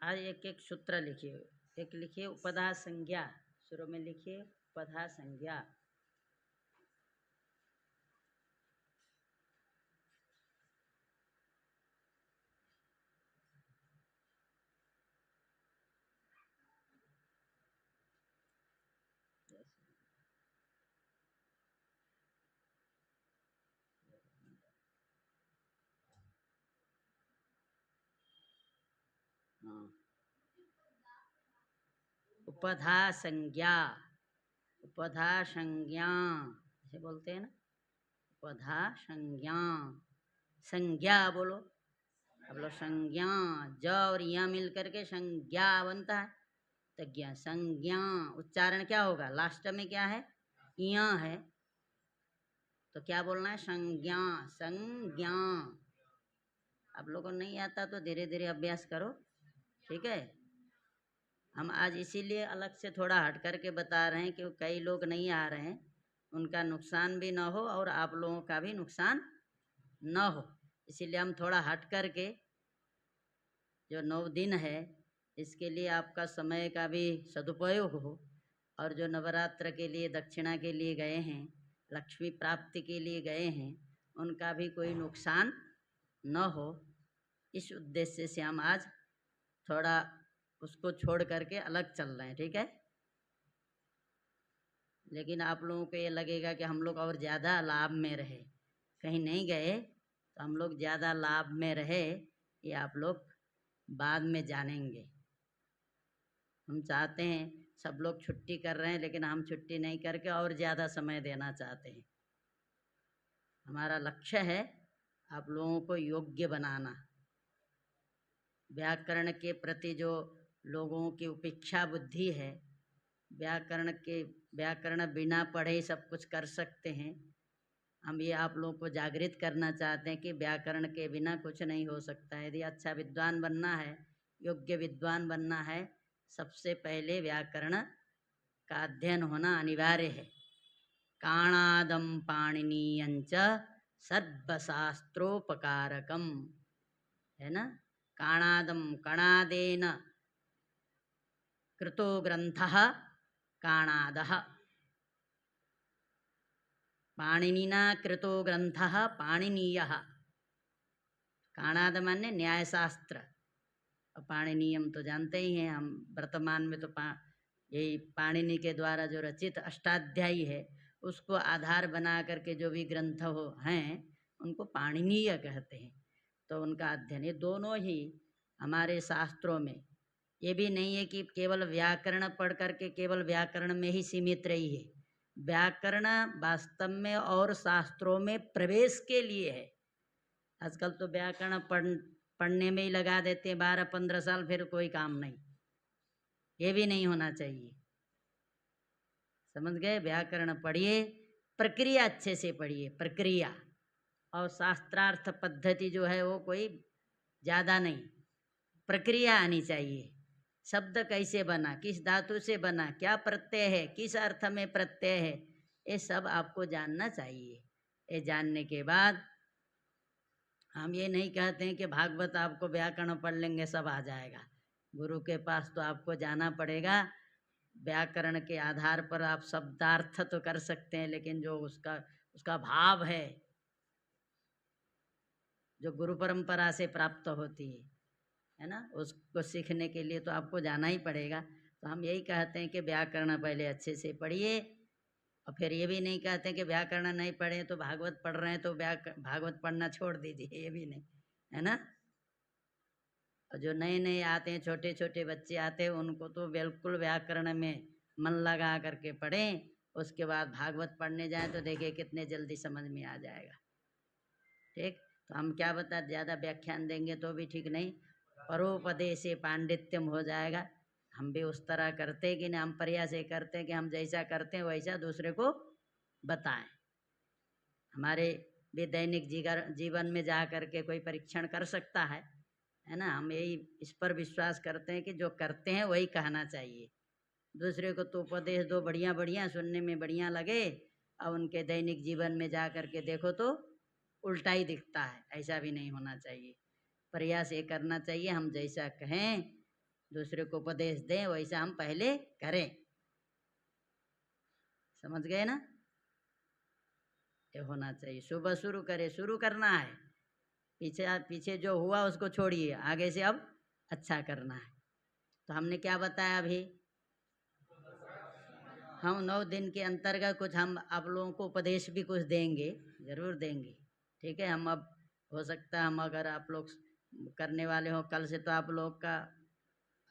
आज एक एक सूत्र लिखिए। एक लिखिए उपधा संज्ञा, शुरू में लिखिए उपधा संज्ञा। हाँ, उपधा संज्ञा, उपधा संज्ञा ऐसे बोलते हैं ना, उपधा संज्ञा। संज्ञा बोलो, अब लो संज्ञा, ज और या मिल करके संज्ञा बनता है। तो ज्ञा संज्ञा उच्चारण क्या होगा, लास्ट में क्या है, या है, तो क्या बोलना है, संज्ञा संज्ञा। आप लोगों को नहीं आता तो धीरे धीरे अभ्यास करो, ठीक है। हम आज इसीलिए अलग से थोड़ा हट करके बता रहे हैं कि कई लोग नहीं आ रहे हैं, उनका नुकसान भी ना हो और आप लोगों का भी नुकसान न हो, इसीलिए हम थोड़ा हट करके जो 9 दिन है इसके लिए आपका समय का भी सदुपयोग हो, और जो नवरात्र के लिए दक्षिणा के लिए गए हैं, लक्ष्मी प्राप्ति के लिए गए हैं, उनका भी कोई नुकसान न हो, इस उद्देश्य से हम आज थोड़ा उसको छोड़ करके अलग चल रहे हैं, ठीक है। लेकिन आप लोगों को ये लगेगा कि हम लोग और ज़्यादा लाभ में रहे, कहीं नहीं गए तो हम लोग ज़्यादा लाभ में रहे, ये आप लोग बाद में जानेंगे। हम चाहते हैं, सब लोग छुट्टी कर रहे हैं लेकिन हम छुट्टी नहीं करके और ज़्यादा समय देना चाहते हैं। हमारा लक्ष्य है आप लोगों को योग्य बनाना। व्याकरण के प्रति जो लोगों की उपेक्षा बुद्धि है, व्याकरण बिना पढ़े ही सब कुछ कर सकते हैं, हम ये आप लोगों को जागृत करना चाहते हैं कि व्याकरण के बिना कुछ नहीं हो सकता है। यदि अच्छा विद्वान बनना है, योग्य विद्वान बनना है, सबसे पहले व्याकरण का अध्ययन होना अनिवार्य है। काणादम पाणिनीयंच सर्वशास्त्रोपकारकम, है ना। काणादम, कणादेन कृतो ग्रंथः काणादः, पाणिनिना कृतो ग्रंथः पाणिनीयः। काणाद माने न्यायशास्त्र, पाणिनीयम तो जानते ही हैं हम, वर्तमान में तो यही पाणिनि के द्वारा जो रचित अष्टाध्यायी है उसको आधार बना करके जो भी ग्रंथ हो हैं उनको पाणिनीय कहते हैं। तो उनका अध्ययन, ये दोनों ही हमारे शास्त्रों में, ये भी नहीं है कि केवल व्याकरण पढ़ करके केवल व्याकरण में ही सीमित रही है। व्याकरण वास्तव में और शास्त्रों में प्रवेश के लिए है। आजकल तो व्याकरण पढ़ने में ही लगा देते हैं 12-15 साल, फिर कोई काम नहीं, ये भी नहीं होना चाहिए। समझ गए, व्याकरण पढ़िए, प्रक्रिया अच्छे से पढ़िए, प्रक्रिया, और शास्त्रार्थ पद्धति जो है वो कोई ज़्यादा नहीं, प्रक्रिया आनी चाहिए। शब्द कैसे बना, किस धातु से बना, क्या प्रत्यय है, किस अर्थ में प्रत्यय है, ये सब आपको जानना चाहिए। ये जानने के बाद हम ये नहीं कहते हैं कि भागवत आपको व्याकरण पढ़ लेंगे सब आ जाएगा। गुरु के पास तो आपको जाना पड़ेगा। व्याकरण के आधार पर आप शब्दार्थ तो कर सकते हैं, लेकिन जो उसका भाव है, जो गुरु परंपरा से प्राप्त होती है ना, उसको सीखने के लिए तो आपको जाना ही पड़ेगा। तो हम यही कहते हैं कि व्याकरण पहले अच्छे से पढ़िए, और फिर ये भी नहीं कहते कि व्याकरण नहीं पढ़े तो भागवत पढ़ रहे हैं तो भागवत पढ़ना छोड़ दीजिए, ये भी नहीं, है ना। और जो नए नए आते हैं, छोटे छोटे बच्चे आते हैं, उनको तो बिल्कुल व्याकरण में मन लगा करके पढ़ें, उसके बाद भागवत पढ़ने जाएं तो देखिए कितने जल्दी समझ में आ जाएगा, ठीक। तो हम क्या बता, ज़्यादा व्याख्यान देंगे तो भी ठीक नहीं, परोपदे से पांडित्यम हो जाएगा। हम भी उस तरह करते कि ना, हम प्रयास ये करते हैं कि हम जैसा करते हैं वैसा दूसरे को बताएं। हमारे भी दैनिक जीवन में जा करके कोई परीक्षण कर सकता है ना। हम यही इस पर विश्वास करते हैं कि जो करते हैं वही कहना चाहिए। दूसरे को तो उपदेश दो बढ़िया बढ़िया, सुनने में बढ़िया लगे, और उनके दैनिक जीवन में जा करके देखो तो उल्टा ही दिखता है। ऐसा भी नहीं होना चाहिए। प्रयास ये करना चाहिए हम जैसा कहें दूसरे को उपदेश दें वैसा हम पहले करें। समझ गए ना? ये होना चाहिए। सुबह शुरू करें, शुरू करना है, पीछे पीछे जो हुआ उसको छोड़िए, आगे से अब अच्छा करना है। तो हमने क्या बताया अभी? हम 9 दिन के अंतर्गत कुछ हम आप लोगों को उपदेश भी कुछ देंगे, जरूर देंगे। ठीक है, हम अब हो सकता है हम अगर आप लोग करने वाले हो, कल से तो आप लोग का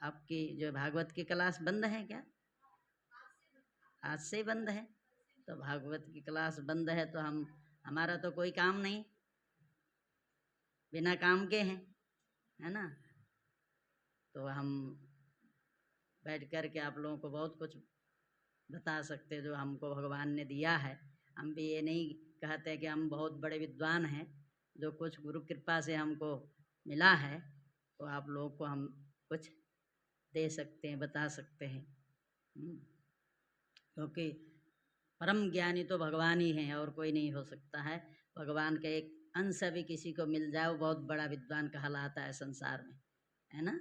आपकी जो भागवत की क्लास बंद है क्या? आज से ही बंद है। तो भागवत की क्लास बंद है तो हम हमारा तो कोई काम नहीं, बिना काम के हैं, है ना? तो हम बैठ कर के आप लोगों को बहुत कुछ बता सकते जो हमको भगवान ने दिया है। हम भी ये नहीं कहते कि हम बहुत बड़े विद्वान हैं, जो कुछ गुरु कृपा से हमको मिला है तो आप लोगों को हम कुछ दे सकते हैं, बता सकते हैं। क्योंकि परम ज्ञानी तो भगवान ही हैं और कोई नहीं हो सकता है। भगवान का एक अंश भी किसी को मिल जाए वो बहुत बड़ा विद्वान कहलाता है संसार में, है ना?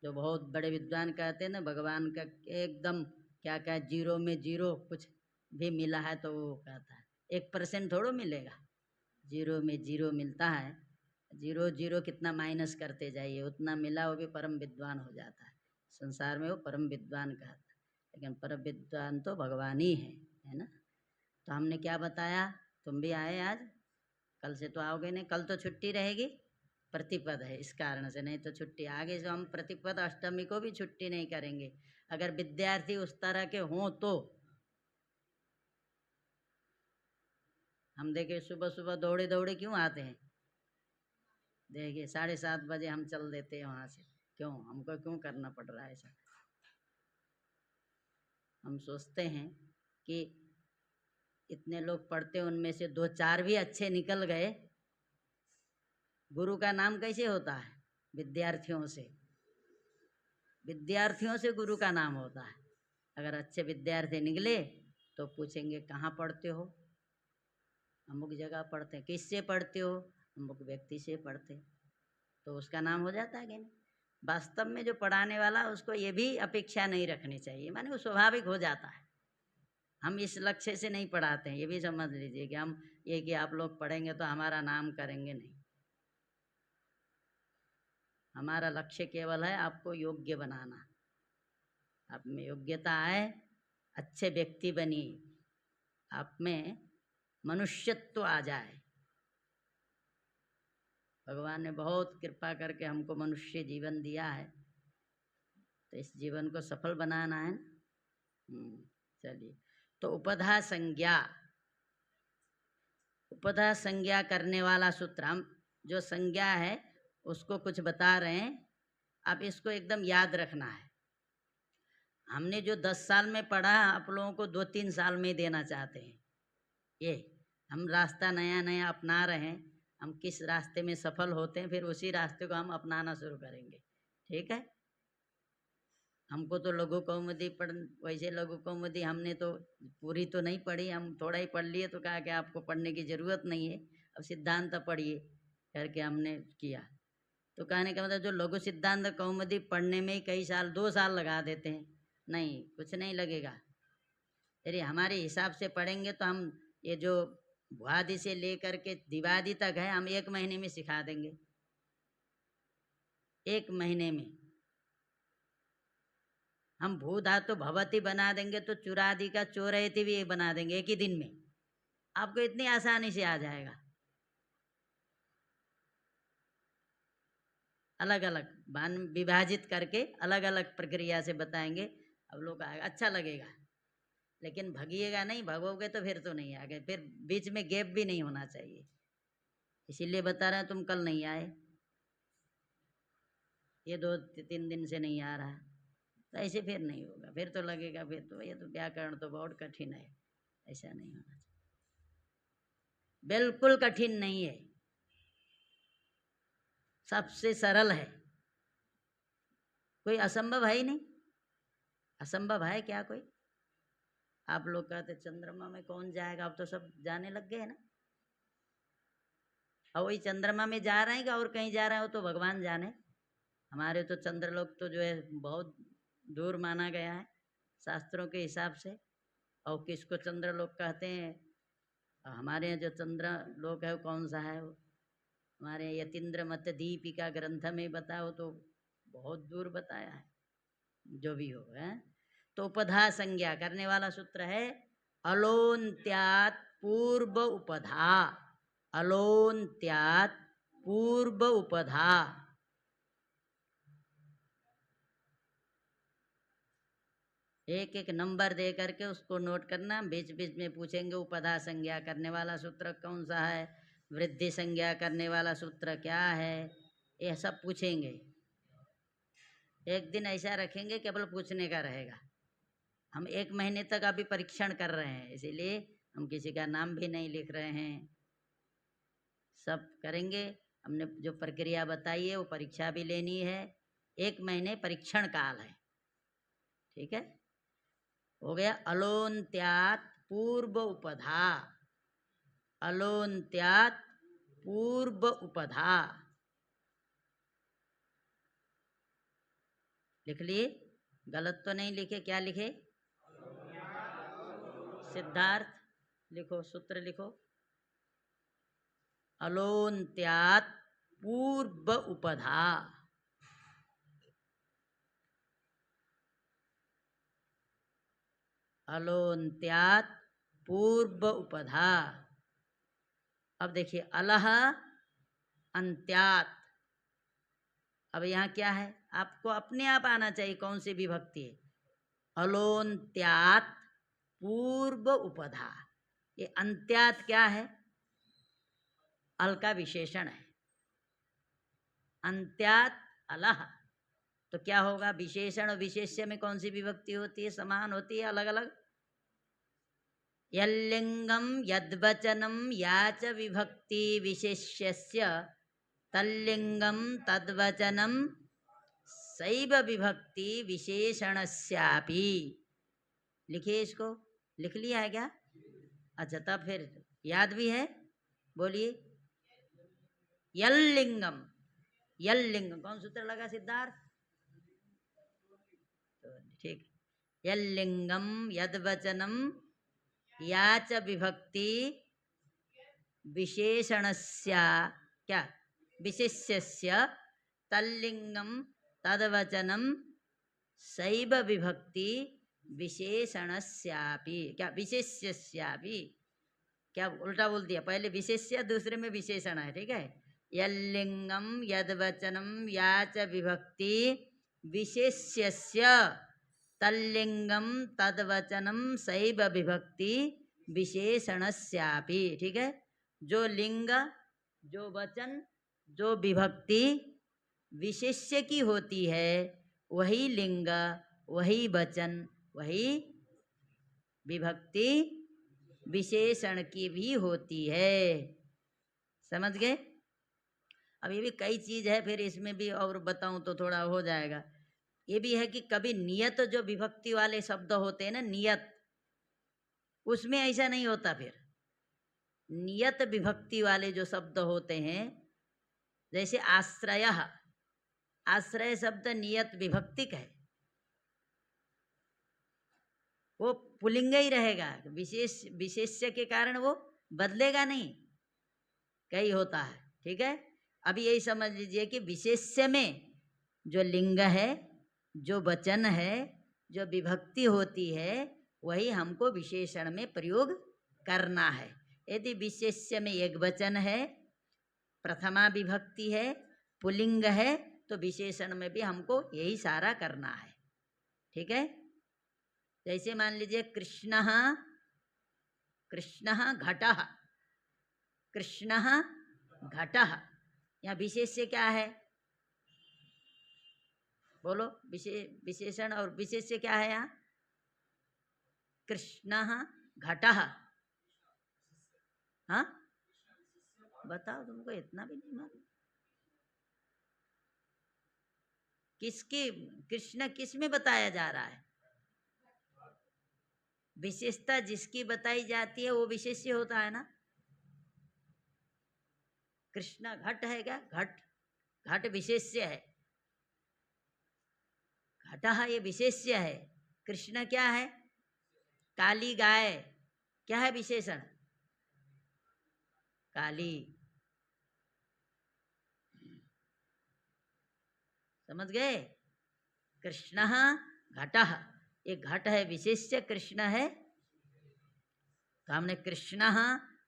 जो बहुत बड़े विद्वान कहते हैं ना, भगवान का एकदम क्या क्या जीरो में जीरो कुछ भी मिला है तो वो कहता है 1% थोड़ो मिलेगा, जीरो में जीरो मिलता है। जीरो जीरो कितना माइनस करते जाइए उतना मिला, वो भी परम विद्वान हो जाता है। संसार में वो परम विद्वान कहता है, लेकिन परम विद्वान तो भगवान ही है ना? तो हमने क्या बताया? तुम भी आए आज, कल से तो आओगे नहीं, कल तो छुट्टी रहेगी, प्रतिपद है इस कारण से, नहीं तो छुट्टी आगे से हम प्रतिपद अष्टमी को भी छुट्टी नहीं करेंगे अगर विद्यार्थी उस तरह के हों तो। हम देखे सुबह सुबह दौड़े दौड़े क्यों आते हैं? देखिए 7:30 बजे हम चल देते हैं वहाँ से, क्यों हमको क्यों करना पड़ रहा है ऐसा? हम सोचते हैं कि इतने लोग पढ़ते उनमें से 2-4 भी अच्छे निकल गए, गुरु का नाम कैसे होता है? विद्यार्थियों से, विद्यार्थियों से गुरु का नाम होता है। अगर अच्छे विद्यार्थी निकले तो पूछेंगे कहाँ पढ़ते हो? अमुक जगह पढ़ते हैं। किससे पढ़ते हो? अमुक व्यक्ति से पढ़ते, तो उसका नाम हो जाता है कि नहीं? वास्तव में जो पढ़ाने वाला उसको ये भी अपेक्षा नहीं रखनी चाहिए, माने वो स्वाभाविक हो जाता है। हम इस लक्ष्य से नहीं पढ़ाते हैं, ये भी समझ लीजिए कि हम ये कि आप लोग पढ़ेंगे तो हमारा नाम करेंगे, नहीं। हमारा लक्ष्य केवल है आपको योग्य बनाना। आप में योग्यता आए, अच्छे व्यक्ति बनिए, आप में मनुष्यत्व आ जाए। भगवान ने बहुत कृपा करके हमको मनुष्य जीवन दिया है, तो इस जीवन को सफल बनाना है ना। चलिए, तो उपधा संज्ञा, उपधा संज्ञा करने वाला सूत्र, हम जो संज्ञा है उसको कुछ बता रहे हैं, आप इसको एकदम याद रखना है। हमने जो 10 साल में पढ़ा आप लोगों को 2-3 साल में देना चाहते हैं। ये हम रास्ता नया नया अपना रहे हैं, हम किस रास्ते में सफल होते हैं फिर उसी रास्ते को हम अपनाना शुरू करेंगे। ठीक है? हमको तो लघु कौमुदी पढ़, वैसे लघु कौमुदी हमने तो पूरी तो नहीं पढ़ी, हम थोड़ा ही पढ़ लिए, तो कहा कि आपको पढ़ने की ज़रूरत नहीं है, अब सिद्धांत पढ़िए करके हमने किया। तो कहने का मतलब जो लघु सिद्धांत कौमुदी पढ़ने में ही कई साल, 2 साल लगा देते हैं, नहीं कुछ नहीं लगेगा। यदि हमारे हिसाब से पढ़ेंगे तो हम ये जो भुआदि से लेकर के दिवादी तक है हम 1 महीने में सिखा देंगे, 1 महीने में। हम भू धातु भवती बना देंगे तो चुरादि का चोरयति भी बना देंगे 1 ही दिन में, आपको इतनी आसानी से आ जाएगा। अलग अलग बान विभाजित करके अलग अलग प्रक्रिया से बताएंगे, अब लोग आएगा, अच्छा लगेगा। लेकिन भगिएगा नहीं, भगोगे तो फिर तो नहीं आगे, फिर बीच में गैप भी नहीं होना चाहिए। इसीलिए बता रहे हैं, तुम कल नहीं आए, ये 2-3 दिन से नहीं आ रहा, तो ऐसे फिर नहीं होगा, फिर तो लगेगा फिर तो ये तो व्याकरण तो बहुत कठिन है। ऐसा नहीं होना चाहिए, बिल्कुल कठिन नहीं है, सबसे सरल है, कोई असंभव है ही नहीं। असंभव है क्या कोई? आप लोग कहते चंद्रमा में कौन जाएगा, अब तो सब जाने लग गए ना। और वही चंद्रमा में जा रहे हैं कि और कहीं जा रहे हो तो भगवान जाने, हमारे तो चंद्रलोक तो जो है बहुत दूर माना गया है शास्त्रों के हिसाब से। और किसको चंद्रलोक कहते हैं? हमारे यहाँ जो चंद्रलोक है वो कौन सा है? वो हमारे यतीन्द्र मत दीपिका ग्रंथ में बताओ तो बहुत दूर बताया है। जो भी हो है तो उपधा संज्ञा करने वाला सूत्र है अलोन्त्यात पूर्व उपधा। अलोन्त्यात पूर्व उपधा। एक एक नंबर दे करके उसको नोट करना। बीच बीच में पूछेंगे उपधा संज्ञा करने वाला सूत्र कौन सा है, वृद्धि संज्ञा करने वाला सूत्र क्या है, ये सब पूछेंगे। एक दिन ऐसा रखेंगे केवल पूछने का रहेगा। हम 1 महीने तक अभी परीक्षण कर रहे हैं, इसीलिए हम किसी का नाम भी नहीं लिख रहे हैं। सब करेंगे। हमने जो प्रक्रिया बताई है वो परीक्षा भी लेनी है। 1 महीने परीक्षण काल है, ठीक है। हो गया अलोन्त्यात पूर्व उपधा। अलोन्त्यात पूर्व उपधा लिख लिए? गलत तो नहीं लिखे? क्या लिखे? सिद्धार्थ लिखो, सूत्र लिखो। अलोन्त्यात पूर्व उपधा। अलोन्त्यात पूर्व उपधा। अब देखिए अलह अंत्यात। अब यहाँ क्या है? आपको अपने आप आना चाहिए कौन सी विभक्ति है। अलोन्त्यात पूर्व उपधा। ये अंत्यात क्या है? अल का विशेषण है। अंत्यात अलह तो क्या होगा? विशेषण और विशेष्य में कौन सी विभक्ति होती है? समान होती है, अलग अलग? यल्लिंगम यद्वचनम याच विभक्ति विशेष्यस्य तल्लिंगम तद्वचनम सैव विभक्ति विशेषणस्यापि। लिखिए इसको। लिख लिया है क्या? अच्छा, तब फिर याद भी है? बोलिए। यल्लिंगम। यल्लिंगम कौन सूत्र लगा सिद्धार्थ? तो ठीक। यल्लिंगम यद्वचनम याच विभक्ति विशेषणस्य क्या? विशेष्यस्य तल्लिंगम तद्वचनम सैव विभक्ति विशेषणस्यापि क्या? विशेष्यस्यापि। क्या उल्टा बोल दिया? पहले विशेष्य, दूसरे में विशेषण है, ठीक है। यल्लिंगम यद्वचनम याच विभक्ति विशेष्यस्य तल्लिंगम तद्वचनम सैव विभक्ति विशेषणस्यापि, ठीक है। जो लिंग, जो वचन, जो विभक्ति विशेष्य की होती है वही लिंग, वही वचन, वही विभक्ति विशेषण की भी होती है। समझ गए? अब ये भी कई चीज है, फिर इसमें भी और बताऊं तो थोड़ा हो जाएगा। ये भी है कि कभी नियत जो विभक्ति वाले शब्द होते हैं ना, नियत, उसमें ऐसा नहीं होता। फिर नियत विभक्ति वाले जो शब्द होते हैं, जैसे आश्रय, आश्रय शब्द नियत विभक्तिक है, वो पुल्लिंग ही रहेगा, विशेष्य के कारण वो बदलेगा नहीं, कई होता है, ठीक है। अभी यही समझ लीजिए कि विशेष्य में जो लिंग है, जो वचन है, जो विभक्ति होती है, वही हमको विशेषण में प्रयोग करना है। यदि विशेष्य में एक वचन है, प्रथमा विभक्ति है, पुल्लिंग है, तो विशेषण में भी हमको यही सारा करना है, ठीक है। जैसे मान लीजिए कृष्णः, कृष्णः घटः, कृष्णः घटः, यहाँ विशेष्य क्या है? बोलो। विशेषण और विशेष्य क्या है यहाँ? कृष्णः घटः। हाँ बताओ, तुमको इतना भी नहीं मालूम? किसके? कृष्ण किस में बताया जा रहा है? विशेषता जिसकी बताई जाती है वो विशेष्य होता है ना। कृष्ण घट है क्या? घट, घट विशेष्य है। घटः ये विशेष्य है, कृष्ण क्या है? काली गाय क्या है विशेषण? काली। समझ गए? कृष्ण घटः, ये घट है विशेष्य, कृष्ण है। तो हमने कृष्ण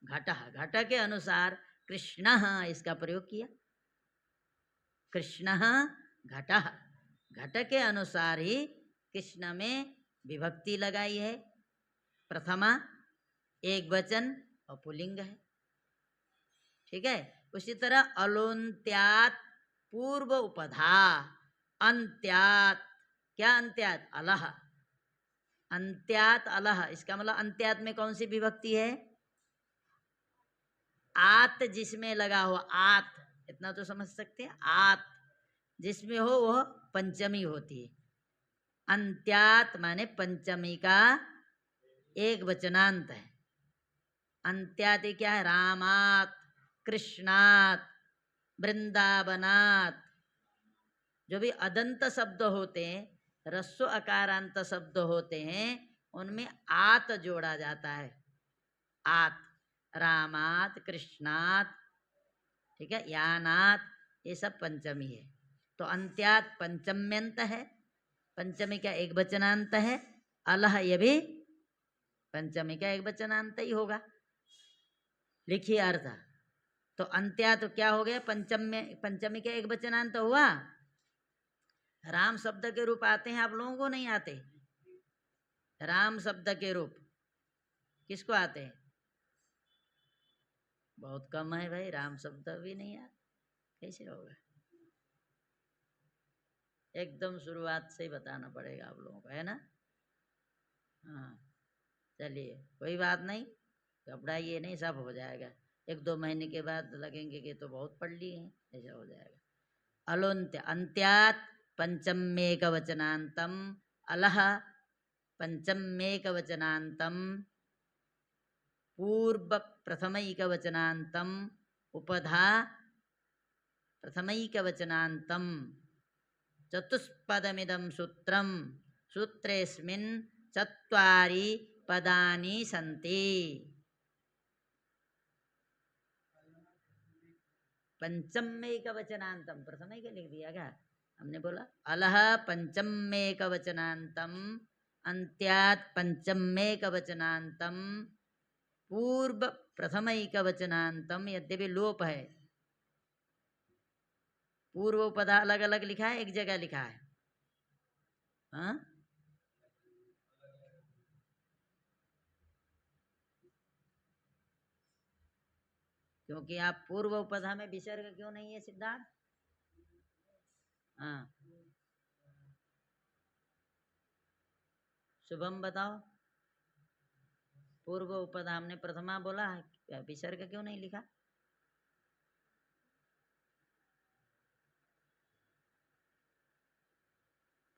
घटः, घट के अनुसार कृष्ण इसका प्रयोग किया। कृष्ण घटः, घट के अनुसार ही कृष्ण में विभक्ति लगाई है। प्रथमा एक वचन और पुल्लिंग है। ठीक है। उसी तरह अलोन्त्यात पूर्व उपधा, अंत्यात क्या? अंत्यात अलह, अंत्यात अलह, इसका मतलब अंत्यात में कौन सी विभक्ति है? आत, जिसमें लगा हो आत, इतना तो समझ सकते हैं। आत जिसमें हो वह पंचमी होती है। अंत्यात माने पंचमी का एक वचनांत है। अंत्यात क्या है? रामात, कृष्णात, वृंदावनात। जो भी अदंत शब्द होते हैं, रस्व अकारांत शब्द होते हैं, उनमें आत जोड़ा जाता है। आत, रामात, कृष्णात, ठीक है, यानात, ये सब पंचमी है। तो अंत्यात पंचम्यंत है, पंचमी का एक वचनांत है। अलह ये भी पंचमी का एक वचनांत ही होगा। लिखिए अर्थ। तो अंत्यात तो क्या हो गया? पंचमी का एक वचनांत हुआ। राम शब्द के रूप आते हैं, आप लोगों को नहीं आते? राम शब्द के रूप किसको आते हैं? बहुत कम है भाई, राम शब्द भी नहीं आता, कैसे होगा? एकदम शुरुआत से ही बताना पड़ेगा आप लोगों को, है ना? हाँ, चलिए कोई बात नहीं, घबराइए नहीं, सब हो जाएगा। 1-2 महीने के बाद लगेंगे कि तो बहुत पढ़ लिए हैं, ऐसा हो जाएगा। अलोन्त्य अंत्यात पंचमेक वचनांतम, अलह पंचमेक वचनांतम, पूर्व प्रथमैक वचनांतम, उपधा प्रथमैक वचनांतम, चतुष्पदमिदं सूत्रम, सूत्रेस्मिन् चत्वारि पदानि सन्ति। पंचमेक वचनांतम, प्रथमैक लिख दिया क्या? हमने बोला अलह पंचमेक वचनांतम, अंत्यात पंचमेक वचनांतम, पूर्व प्रथमैक वचनांतम। यद्यपि लोप है, पूर्व पदा अलग अलग लिखा है, एक जगह लिखा है। हाँ, क्योंकि आप पूर्व उपधा में विसर्ग क्यों नहीं है सिद्धार्थ? हाँ, शुभम बताओ। पूर्व उपधा हमने प्रथमा बोला है, विसर्ग क्यों नहीं लिखा?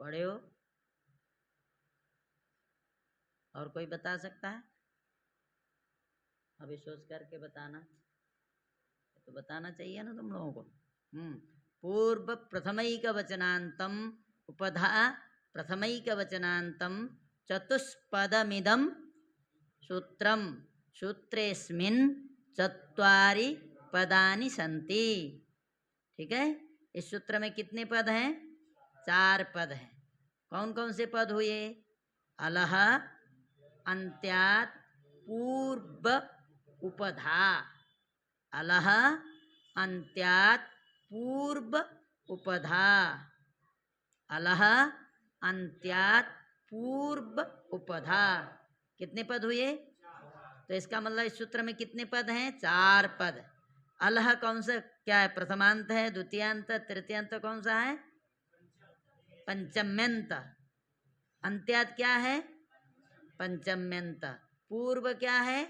पढ़े हो? और कोई बता सकता है? अभी सोच करके बताना, तो बताना चाहिए ना तुम लोगों को। पूर्व प्रथमैक वचनांतम, उपधा प्रथमैक वचनांतम, चतुष्पदमिदं सूत्रम, सूत्रेस्मिन् चत्वारि पदानि सन्ति। ठीक है। इस सूत्र में कितने पद हैं? 4 पद हैं। कौन कौन से पद हुए? अलह, अंत्यात, पूर्व उपधा। अलह, अंत्यात, पूर्व उपधा। अलह, अंत्यात, पूर्व उपधा। कितने पद हुए? तो इसका मतलब इस सूत्र में कितने पद हैं? 4 पद। अलह कौन सा, क्या है? प्रथमांत है, द्वितीयांत, तृतीयांत कौन सा है? पंचम्यंत। अंत्यात क्या है? पंचम्यंत। पूर्व क्या है?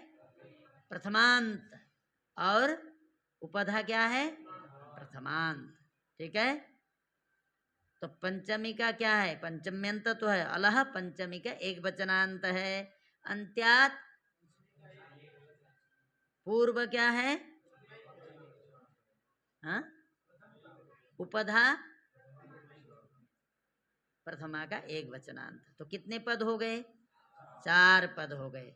प्रथमांत। और उपधा क्या है? प्रथमांत। ठीक है। तो पंचमी का क्या है? पंचम्यंत तो है। अलह पंचमी का एक वचनांत है। अंत्यात पूर्व क्या है? हाँ, उपधा प्रथमा का एक वचनांत। तो कितने पद हो गए? 4 पद हो गए।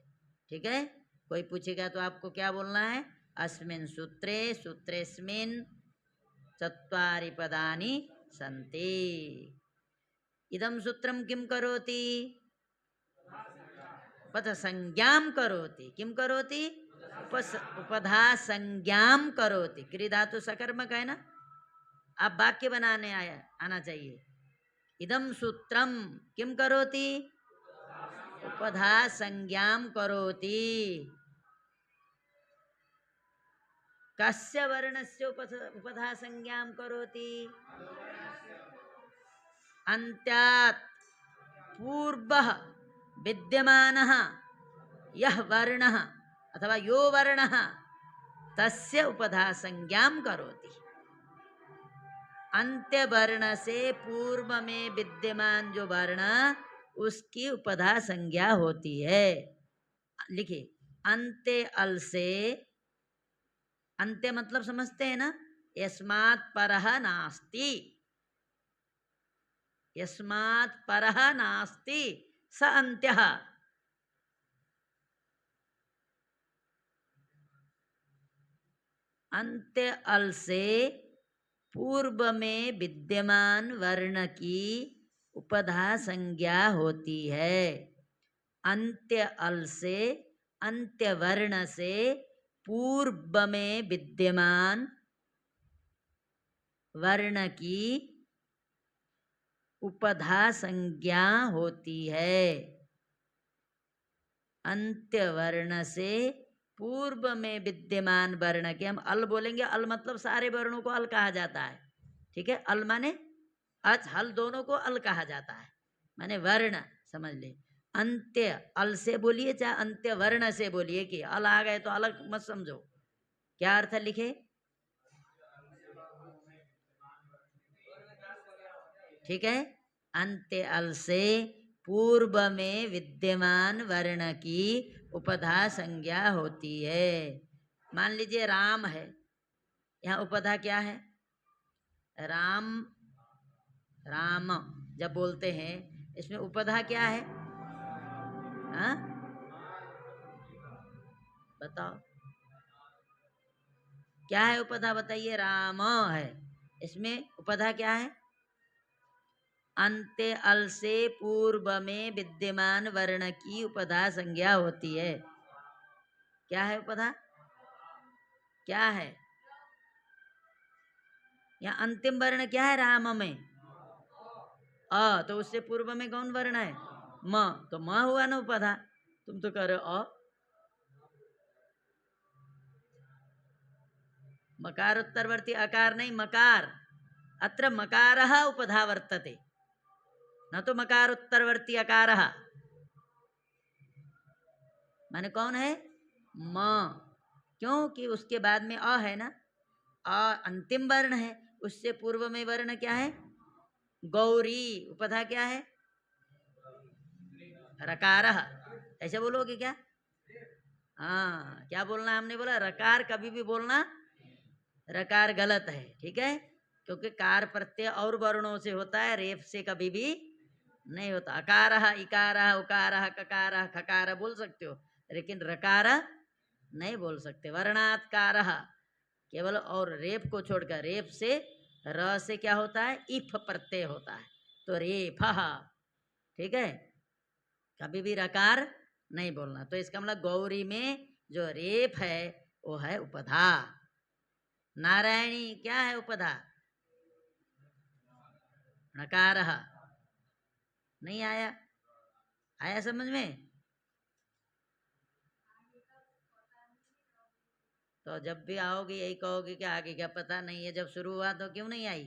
ठीक है, कोई पूछेगा तो आपको क्या बोलना है? अस्मिन् सूत्रे सूत्रेस्मिन् चत्वारि पदानि सन्ति। इदं सूत्रं किं करोति? पद संज्ञां करोति। किं करोति? उपधा संज्ञां करोति। क्रिया धातु सकर्मक है ना। आप वाक्य बनाने आना चाहिए। इदं सूत्रम किं करोति? उपधा संज्ञां करोति। कस्य वर्णस्य उपधा संज्ञां करोति? अन्त्यात् पूर्वः विद्यमानः यः वर्णः अथवा यो वर्णः तस्य उपधा संज्ञां करोति। अंत्य वर्ण से पूर्व में विद्यमान जो वर्ण उसकी उपधा संज्ञा होती है। लिखिए, अंत्य अल से, अंत्य मतलब समझते हैं ना, यस्मात् परः नास्ति। यस्मात् परः नास्ति स अंत्यः। अंत्य अल से पूर्व में विद्यमान वर्ण की उपधा संज्ञा होती है। अंत्य अल से, अंत्य वर्ण से पूर्व में विद्यमान वर्ण की उपधा संज्ञा होती है। अंत्य वर्ण से पूर्व में विद्यमान वर्ण के हम अल बोलेंगे। अल मतलब सारे वर्णों को अल कहा जाता है। ठीक है, अल माने अच हल दोनों को अल कहा जाता है, माने वर्ण समझ ले। अंत्य अल से बोलिए चाहे अंत्य वर्ण से बोलिए, कि अल आ गए तो अलग मत समझो। क्या अर्थ लिखे? ठीक है, अंत्य अल से पूर्व में विद्यमान वर्ण की उपधा संज्ञा होती है। मान लीजिए राम है, यहाँ उपधा क्या है? राम, राम जब बोलते हैं इसमें उपधा क्या है? हाँ बताओ क्या है उपधा? बताइए। राम है, इसमें उपधा क्या है? अंत्य अल से पूर्व में विद्यमान वर्ण की उपधा संज्ञा होती है। क्या है उपधा? क्या है? यहाँ अंतिम वर्ण क्या है राम में? अ, तो उससे पूर्व में कौन वर्ण है? म, तो म हुआ ना उपधा। तुम तो कह रहे हो अ। मकार उत्तरवर्ती अकार नहीं, मकार। अत्र मकारः उपधा वर्तते, न तो मकार उत्तरवर्ती अकारः। माने कौन है? म। क्योंकि उसके बाद में अ है ना, अ अंतिम वर्ण है। उससे पूर्व में वर्ण क्या है? गौरी। उपधा क्या है? रकारः। ऐसे बोलोगे क्या? हाँ, क्या बोलना? हमने बोला रकार कभी भी बोलना, रकार गलत है। ठीक है, क्योंकि कार प्रत्यय और वर्णों से होता है, रेफ से कभी भी नहीं होता। अकारः, इकारः, उकारः, ककारः, खकारः बोल सकते हो, लेकिन रकार नहीं बोल सकते। वर्णात्कारः केवल, और रेफ को छोड़कर, रेफ से र से क्या होता है? इफ प्रत्यय होता है, तो रेफः। ठीक है, कभी भी रकार नहीं बोलना। तो इसका मतलब गौरी में जो रेफ है वो है उपधा। नारायणी क्या है उपधा? नकारः। नहीं आया? आया समझ में? तो जब भी आओगे यही कहोगे कि आगे क्या पता नहीं है। जब शुरू हुआ तो क्यों नहीं आई?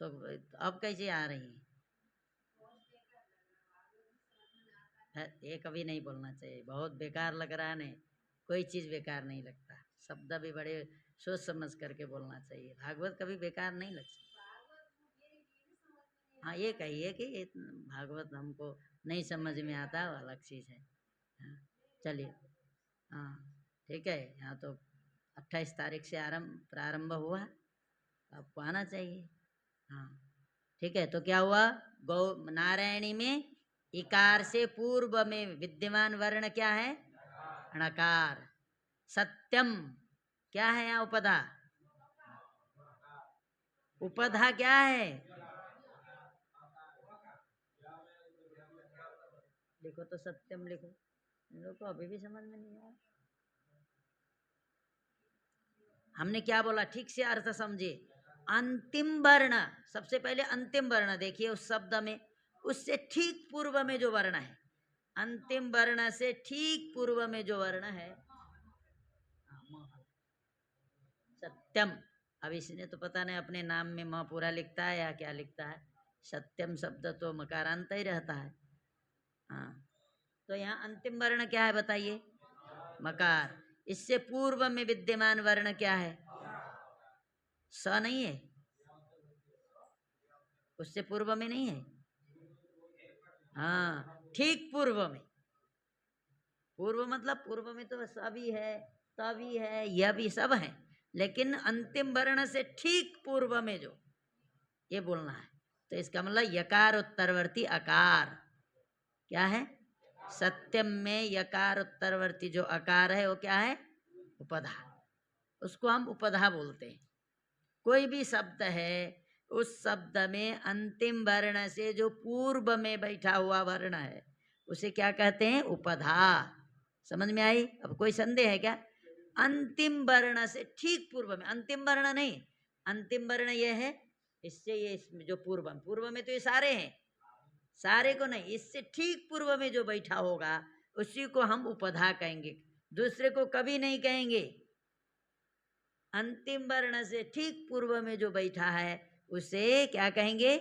तो अब कैसे आ रही है? ये कभी नहीं बोलना चाहिए, बहुत बेकार लग रहा है। नहीं, कोई चीज़ बेकार नहीं लगता। शब्द भी बड़े सोच समझ करके बोलना चाहिए। भागवत कभी बेकार नहीं लगता। हाँ, ये कहिए कि ये भागवत हमको नहीं समझ में आता, वो अलग चीज़ है। हाँ, चलिए। हाँ ठीक है, यहाँ तो 28 तारीख से आरंभ प्रारंभ हुआ। आपको आना चाहिए। हाँ ठीक है, तो क्या हुआ, गौ नारायणी में इकार से पूर्व में विद्यमान वर्ण क्या है, णकार। सत्यम क्या है यहाँ उपधा, उपधा क्या है, लिखो तो सत्यम लिखो, इन लोग को अभी भी समझ में नहीं आया। हमने क्या बोला, ठीक से अर्थ समझे। अंतिम वर्ण, सबसे पहले अंतिम वर्ण देखिए उस शब्द में, उससे ठीक पूर्व में जो वर्ण है, अंतिम वर्ण से ठीक पूर्व में जो वर्ण है सत्यम। अब इसने तो पता नहीं अपने नाम में म पूरा लिखता है या क्या लिखता है, सत्यम शब्द तो मकारांत ही रहता है। हाँ तो यहाँ अंतिम वर्ण क्या है बताइए, मकार। इससे पूर्व में विद्यमान वर्ण क्या है, स नहीं है, उससे पूर्व में नहीं है। हाँ ठीक पूर्व में, पूर्व मतलब पूर्व में तो सभी है, तभी है, यह भी सब है, लेकिन अंतिम वर्ण से ठीक पूर्व में जो, ये बोलना है। तो इसका मतलब यकार उत्तरवर्ती अकार क्या है, सत्यम में यकार उत्तरवर्ती जो अकार है वो क्या है, उपधा। उसको हम उपधा बोलते हैं। कोई भी शब्द है, उस शब्द में अंतिम वर्ण से जो पूर्व में बैठा हुआ वर्ण है उसे क्या कहते हैं, उपधा। समझ में आई, अब कोई संदेह है क्या, अंतिम वर्ण से ठीक पूर्व में, अंतिम वर्ण नहीं, अंतिम वर्ण ये है, इससे ये इसमें जो पूर्व पूर्व में तो ये सारे हैं, सारे को नहीं, इससे ठीक पूर्व में जो बैठा होगा उसी को हम उपधा कहेंगे, दूसरे को कभी नहीं कहेंगे। अंतिम वर्ण से ठीक पूर्व में जो बैठा है उसे क्या कहेंगे,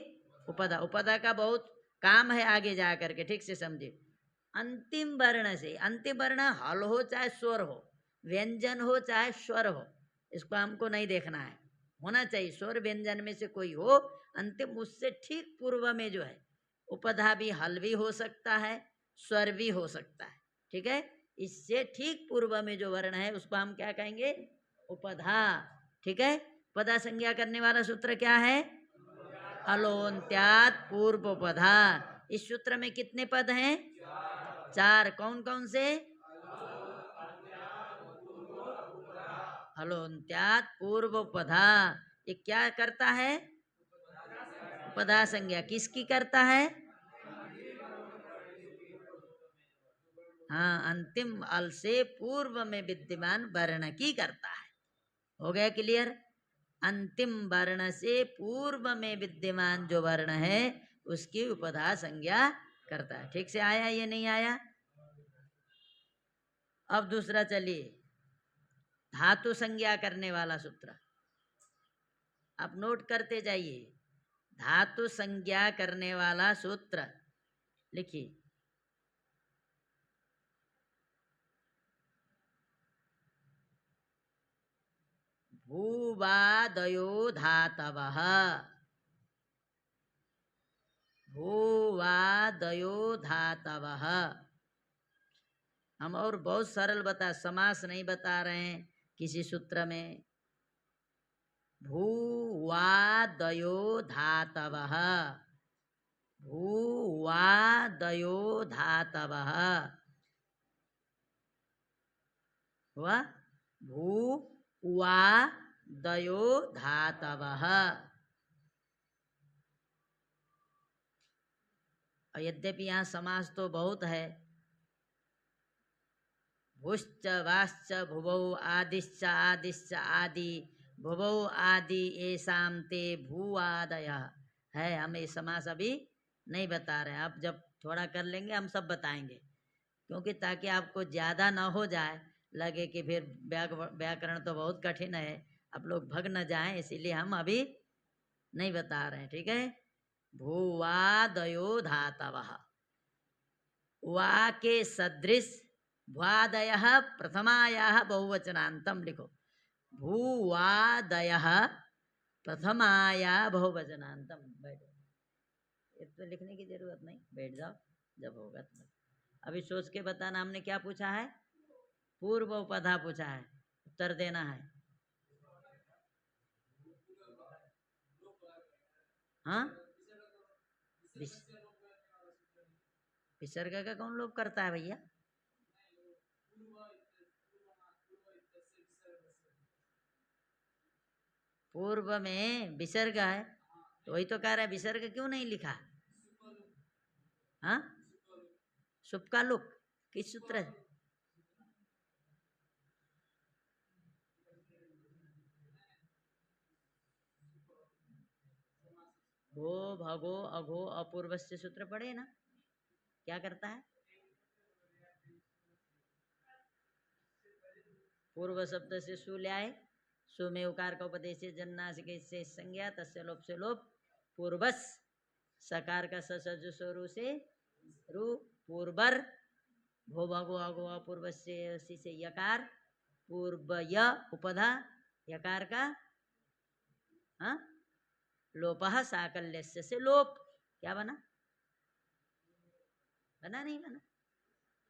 उपधा। उपधा का बहुत काम है आगे जा करके, ठीक से समझे। अंतिम वर्ण से, अंतिम वर्ण हल हो चाहे स्वर हो, व्यंजन हो चाहे स्वर हो, इसको हमको नहीं देखना है, होना चाहिए स्वर व्यंजन में से कोई हो, अंतिम उससे ठीक पूर्व में जो है, उपधा भी हल भी हो सकता है, स्वर भी हो सकता है, ठीक है। इससे ठीक पूर्व में जो वर्ण है उसको हम क्या कहेंगे, उपधा, ठीक है। पदा संज्ञा करने वाला सूत्र क्या है, अलोन्त्यात पूर्व उपधा। इस सूत्र में कितने पद हैं, चार। कौन कौन से, हलोन्त्यात पूर्व उपधा। ये क्या करता है, उपधा संज्ञा किसकी करता है, हाँ अंतिम अल से पूर्व में विद्यमान वर्ण की करता है। हो गया क्लियर, अंतिम वर्ण से पूर्व में विद्यमान जो वर्ण है उसकी उपधा संज्ञा करता है। ठीक से आया, ये नहीं आया। अब दूसरा चलिए, धातु संज्ञा करने वाला सूत्र आप नोट करते जाइए। धातु संज्ञा करने वाला सूत्र लिखिए, भूवादयो धातवः, भूवादयो धातवः। हम और बहुत सरल बता, समास नहीं बता रहे हैं किसी सूत्र में। भूवादयो धातवः, भूवादयो धातवः हुआ, भूवादयो धातवः। यद्यपि यहाँ समास तो बहुत है, भुश्च वाश्च भुवौ आदिश्च आदिश्च आदि भुवौ आदि एसाम ते भूआदयः है। हम ये समास अभी नहीं बता रहे हैं, अब जब थोड़ा कर लेंगे हम सब बताएंगे, क्योंकि ताकि आपको ज़्यादा ना हो जाए, लगे कि फिर व्याकरण तो बहुत कठिन है, आप लोग भग न जाएं, इसीलिए हम अभी नहीं बता रहे हैं, ठीक है। भूवादयो धातवः, वा के सदृश भ्वादयः प्रथमायाः बहुवचनांतम लिखो, भूवादयः प्रथमाया बहुवचनांतम। बैठो, तो लिखने की जरूरत नहीं, बैठ जाओ, जब होगा तो। अभी सोच के बताना, हमने क्या पूछा है, पूर्व उपधा पूछा है, उत्तर देना है। हाँ, विसर्ग का कौन लोप करता है भैया? पूर्व में विसर्ग है, तो वही तो कह रहा है, विसर्ग क्यों नहीं लिखा? हाँ, सुप का लुक किस सूत्र है? भो भगो अघो अपूर्वस्य सूत्र पढ़े ना, क्या करता है? पूर्व शब्द से सु ले आए, सु में उकार का उपदेश जन्नासिक से संज्ञा, तस्य लोप से लोप, पूर्वस सकार का ससज स्वरू से रु, पूर्वर भो भगो अगो अपूर्व से यकार, पूर्व य उपधा यकार का हाँ लोपः साकल्यस्य से लोप, क्या बना? बना नहीं बना?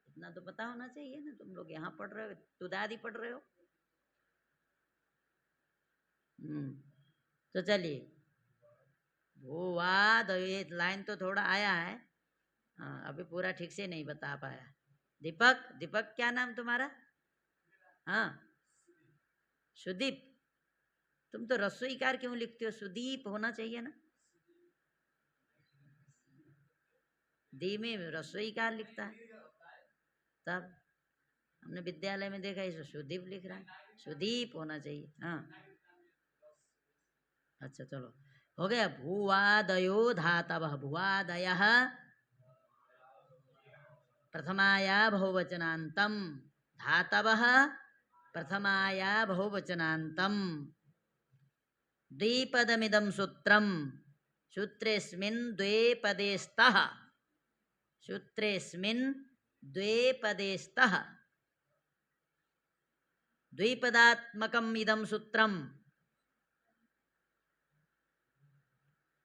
इतना तो पता होना चाहिए ना, तुम लोग यहाँ पढ़ रहे हो, तुदादी पढ़ रहे हो। तो चलिए, भूवाद, ये लाइन तो थोड़ा आया है, हाँ अभी पूरा ठीक से नहीं बता पाया। दीपक, दीपक क्या नाम तुम्हारा? हाँ, सुदीप। तुम तो रसोई कार क्यों लिखते हो? सुदीप होना चाहिए ना। दी में रसोई कार लिखता है, तब हमने विद्यालय में देखा इसे सुदीप लिख रहा है, सुदीप होना चाहिए। हाँ, अच्छा चलो, हो गया। भूवादयो धातवः, भुवादयः प्रथमाया बहुवचनान्तम, धातवः प्रथमाया बहुवचनान्तम, द्विपदमिदं सूत्रम, सूत्रेस्मिन् द्वे पदे स्तः, सूत्रेस्मिन् द्वे पदे स्तः, द्विपदात्मकम् इदं सूत्रम।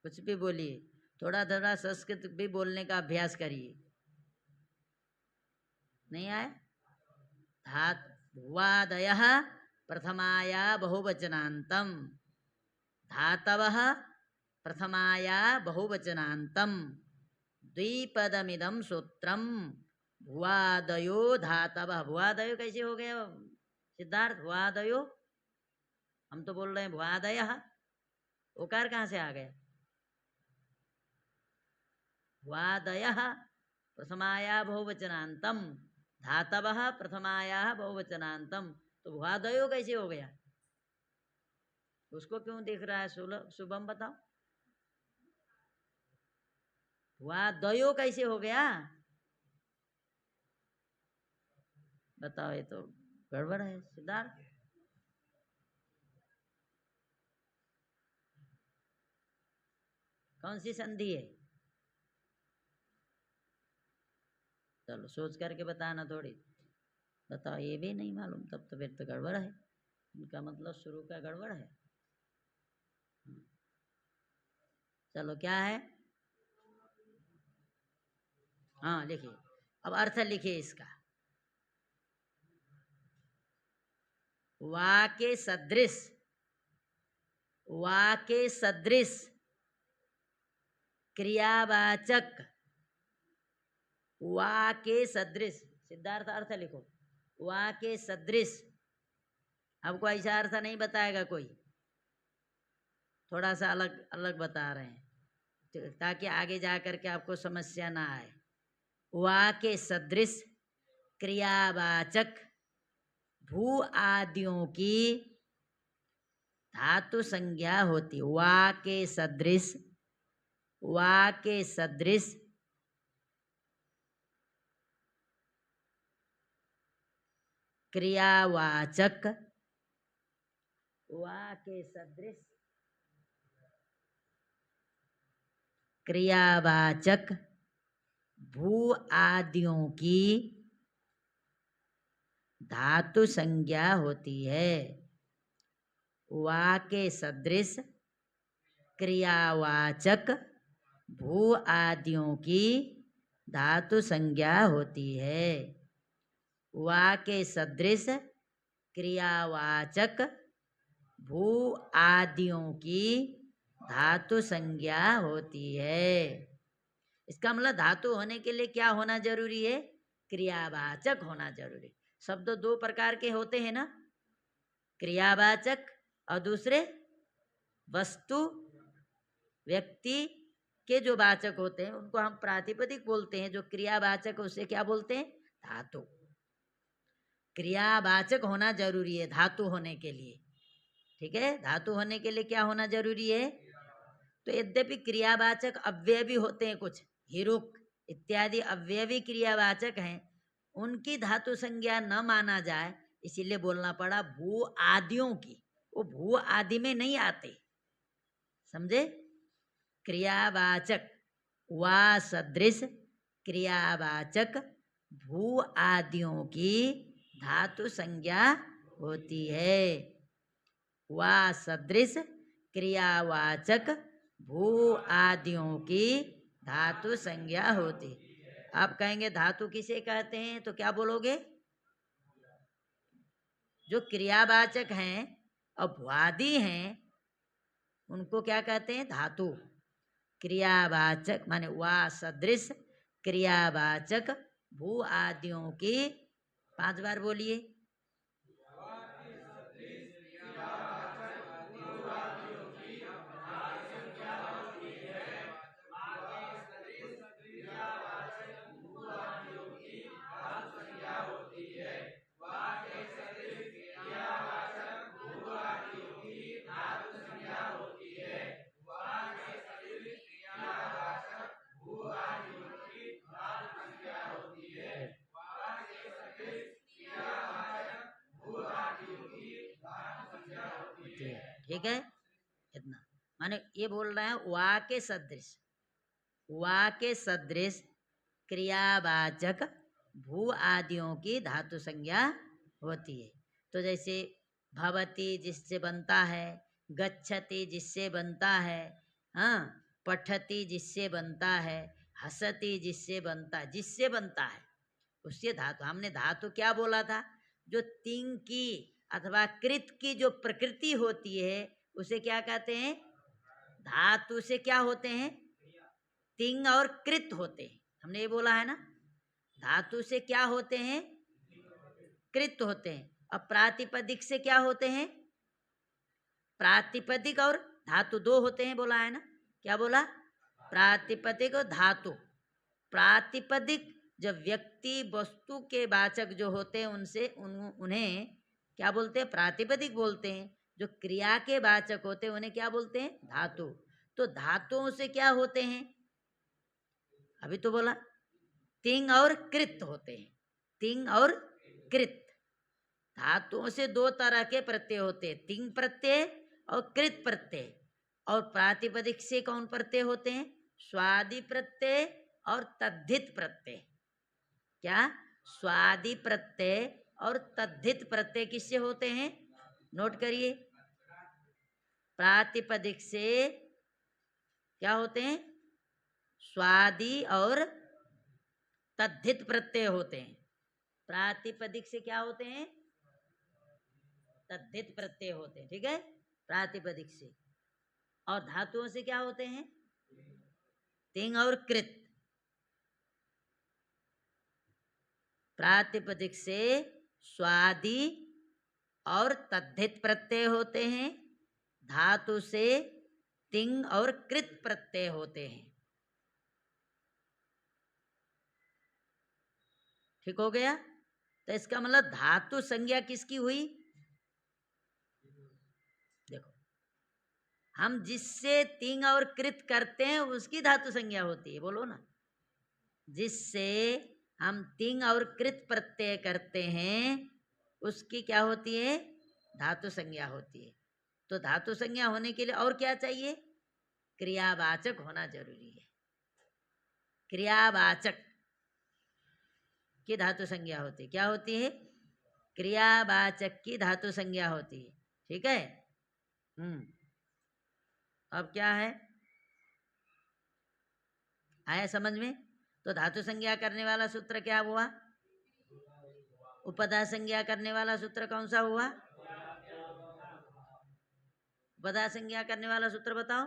कुछ भी बोलिए, थोड़ा थोड़ा संस्कृत भी बोलने का अभ्यास करिए। नहीं आए? धात भुवादयः प्रथमाया बहुवचनान्तम, धातवः प्रथमाया बहुवचनान्तम, द्विपदमिदं सूत्रम, भुवादयो धातवः। भुवादयो कैसे हो गया सिद्धार्थ? भुवादयो, हम तो बोल रहे हैं भुवादयः, ओकार कहाँ से आ गया? भुवादयः प्रथमाया बहुवचनान्तम, धातवः प्रथमाया बहुवचनान्तम, तो भुवादयो कैसे हो गया? उसको क्यों दिख रहा है? शुभम बताओ, भुवादयो कैसे हो गया? बताओ, ये तो गड़बड़ है सिद्धार्थ। कौन सी संधि है? चलो सोच करके बताना थोड़ी, बताओ। ये भी नहीं मालूम, तब तो फिर तो गड़बड़ है, इनका मतलब शुरू का गड़बड़ है। चलो क्या है? हाँ लिखिए, अब अर्थ लिखिए इसका। वा के सदृश, वा के सदृश क्रियावाचक, वा के सदृश, सिद्धार्थ अर्थ लिखो, वा के सदृश। आपको ऐसा अर्थ नहीं बताएगा कोई, थोड़ा सा अलग अलग बता रहे हैं ताकि आगे जा करके आपको समस्या ना आए। वा के सदृश क्रियावाचक भू आदियों की धातु संज्ञा होती। वा के सदृश, वा के सदृश क्रियावाचक, वा के सदृश क्रियावाचक भू आदियों की धातु संज्ञा होती है। वा के सदृश क्रियावाचक भू आदियों की धातु संज्ञा होती है। वा के सदृश क्रियावाचक भू आदियों की धातु संज्ञा होती है। इसका मतलब धातु होने के लिए क्या होना जरूरी है? क्रियावाचक होना जरूरी। शब्द दो प्रकार के होते हैं ना, क्रियावाचक और दूसरे वस्तु व्यक्ति के जो वाचक होते हैं उनको हम प्रातिपदिक बोलते हैं। जो क्रियावाचक उसे क्या बोलते हैं? धातु। क्रियावाचक होना जरूरी है धातु होने के लिए। ठीक है, धातु होने के लिए क्या होना जरूरी है? तो यद्यपि क्रियावाचक अव्ययवी होते हैं, कुछ हिरुक इत्यादि अव्ययवी क्रियावाचक हैं, उनकी धातु संज्ञा न माना जाए, इसीलिए बोलना पड़ा भू आदियों की। वो भू आदि में नहीं आते, समझे? क्रियावाचक वा सदृश क्रियावाचक भू आदियों की धातु संज्ञा होती है। वा सदृश क्रियावाचक भू आदियों की धातु संज्ञा होती। आप कहेंगे धातु किसे कहते हैं, तो क्या बोलोगे? जो क्रियावाचक हैं और भुआदि हैं उनको क्या कहते हैं? धातु। क्रियावाचक माने वा सदृश क्रियावाचक भू आदियों की, 5 बार बोलिए। ठीक है, इतना माने ये बोल रहे हैं वा के सदृश, वा के सदृश क्रियावाचक भू आदियों की धातु संज्ञा होती है। तो जैसे भवति जिससे बनता है, गच्छति जिससे बनता है, हाँ, पठति जिससे बनता है, हसति जिससे बनता है उससे धातु। हमने धातु क्या बोला था? जो तिंग की अथवा कृत की जो प्रकृति होती है उसे क्या कहते हैं? धातु से क्या होते हैं? तिंग और कृत होते हैं। हमने ये बोला है ना, धातु से क्या होते हैं? कृत होते हैं। और प्रातिपदिक से क्या होते हैं? प्रातिपदिक और धातु दो होते हैं, बोला है ना। क्या बोला? प्रातिपदिक और धातु। प्रातिपदिक जब व्यक्ति वस्तु के वाचक जो होते हैं उनसे उन्हें क्या बोलते हैं? प्रातिपदिक बोलते हैं। जो क्रिया के वाचक होते हैं उन्हें क्या बोलते हैं? धातु। तो धातुओं से क्या होते हैं? अभी तो बोला तिंग और कृत होते हैं। तिंग और कृत, धातुओं से दो तरह के प्रत्यय होते हैं, तिंग प्रत्यय और कृत प्रत्यय। और प्रातिपदिक से कौन प्रत्यय होते हैं? स्वादि प्रत्यय और तद्धित प्रत्यय। क्या? स्वादि प्रत्यय और तद्धित प्रत्यय किससे होते हैं? नोट करिए। प्रातिपदिक से क्या होते हैं? स्वादि और तद्धित प्रत्यय होते हैं। प्रातिपदिक से क्या होते हैं? तद्धित प्रत्यय होते हैं। ठीक है, प्रातिपदिक से। और धातुओं से क्या होते हैं? तिंग और कृत। प्रातिपदिक से स्वादि और तद्धित प्रत्यय होते हैं, धातु से तिंग और कृत प्रत्यय होते हैं। ठीक हो गया? तो इसका मतलब धातु संज्ञा किसकी हुई? देखो, हम जिससे तिंग और कृत करते हैं उसकी धातु संज्ञा होती है। बोलो ना, जिससे हम तिंग और कृत प्रत्यय करते हैं उसकी क्या होती है? धातु संज्ञा होती है। तो धातु संज्ञा होने के लिए और क्या चाहिए? क्रियावाचक होना जरूरी है। क्रियावाचक की धातु संज्ञा होती है। क्या होती है? क्रियावाचक की धातु संज्ञा होती है। ठीक है। अब क्या है, आया समझ में? तो धातु संज्ञा करने वाला सूत्र क्या हुआ? उपधा संज्ञा करने वाला सूत्र कौन सा हुआ? उपधा संज्ञा करने वाला सूत्र बताओ।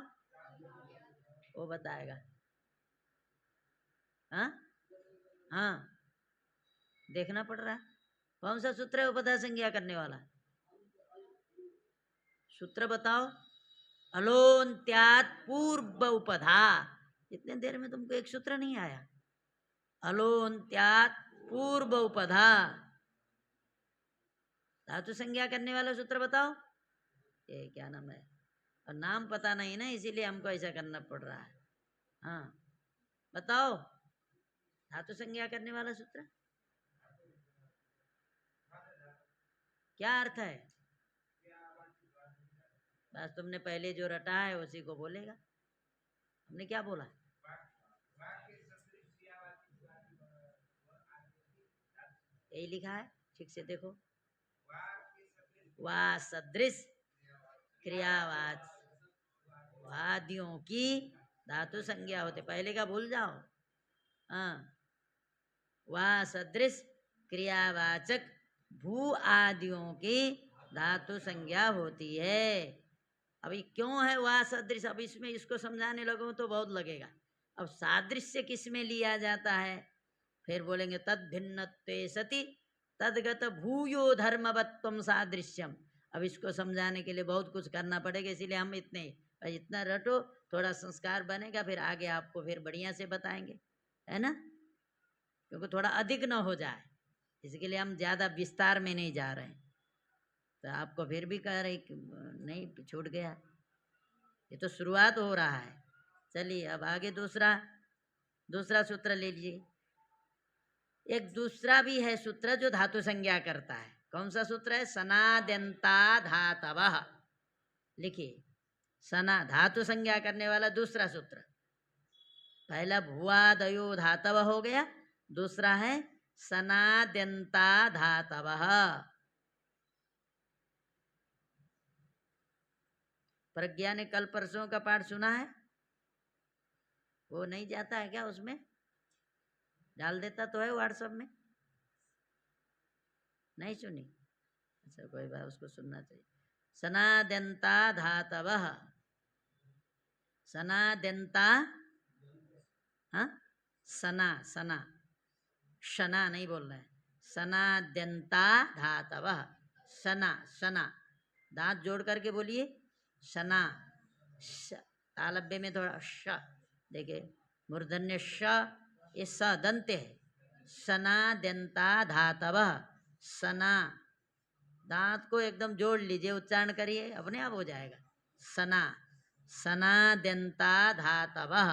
वो बताएगा। हाँ हाँ, देखना पड़ रहा है कौन सा सूत्र है उपधा संज्ञा करने वाला। सूत्र बताओ। अलोन्त्यात पूर्व उपधा। इतने देर में तुमको एक सूत्र नहीं आया। अलोन्त्यात पूर्व उपधा, धातु संज्ञा करने वाला सूत्र बताओ। ये क्या नाम है, और नाम पता नहीं ना, इसीलिए हमको ऐसा करना पड़ रहा है। हाँ बताओ, धातु संज्ञा करने वाला सूत्र क्या अर्थ है। बस तुमने पहले जो रटा है उसी को बोलेगा। हमने क्या बोला, यही लिखा है, ठीक से देखो। वा सदृश क्रियावाच वादियों की धातु संज्ञा होते, पहले का भूल जाओ। हाँ, वा सदृश क्रियावाचक भू आदियों की धातु संज्ञा होती है। अभी क्यों है वा सदृश, अब इसमें इसको समझाने लगो तो बहुत लगेगा। अब सादृश्य किस में लिया जाता है, फिर बोलेंगे तद भिन्नत्वे सति तदगत भूयो धर्मवत्वम सादृश्यम। अब इसको समझाने के लिए बहुत कुछ करना पड़ेगा, इसीलिए हम इतना रटो, थोड़ा संस्कार बनेगा, फिर आगे आपको फिर बढ़िया से बताएंगे, है ना, क्योंकि थोड़ा अधिक न हो जाए, इसके लिए हम ज़्यादा विस्तार में नहीं जा रहे हैं। तो आपको फिर भी कह रहे नहीं छूट गया, ये तो शुरुआत हो रहा है। चलिए अब आगे दूसरा सूत्र ले लीजिए। एक दूसरा भी है सूत्र जो धातु संज्ञा करता है। कौन सा सूत्र है, सनाद्यंता धातवः। लिखिए, सना धातु संज्ञा करने वाला दूसरा सूत्र। पहला भुवादयो धातव हो गया, दूसरा है सनाद्यंता धातवः। प्रज्ञा ने कल परसों का पाठ सुना है, वो नहीं जाता है क्या, उसमें डाल देता तो है व्हाट्सएप में, नहीं सुनी। अच्छा कोई बात, उसको सुनना चाहिए। सनाद्यंता धातवः, सनाद्यंता, हाँ सना सना शना नहीं बोल रहे हैं, सनाद्यंता धातवः। सना सना, दांत जोड़ करके बोलिए, सना। तालब्य में थोड़ा श, देखिए मूर्धन्य श, ये स दंत है। सनाद्यंता धातवः, सना, दांत को एकदम जोड़ लीजिए, उच्चारण करिए, अपने आप हो जाएगा। सना, सनाद्यंता धातवः,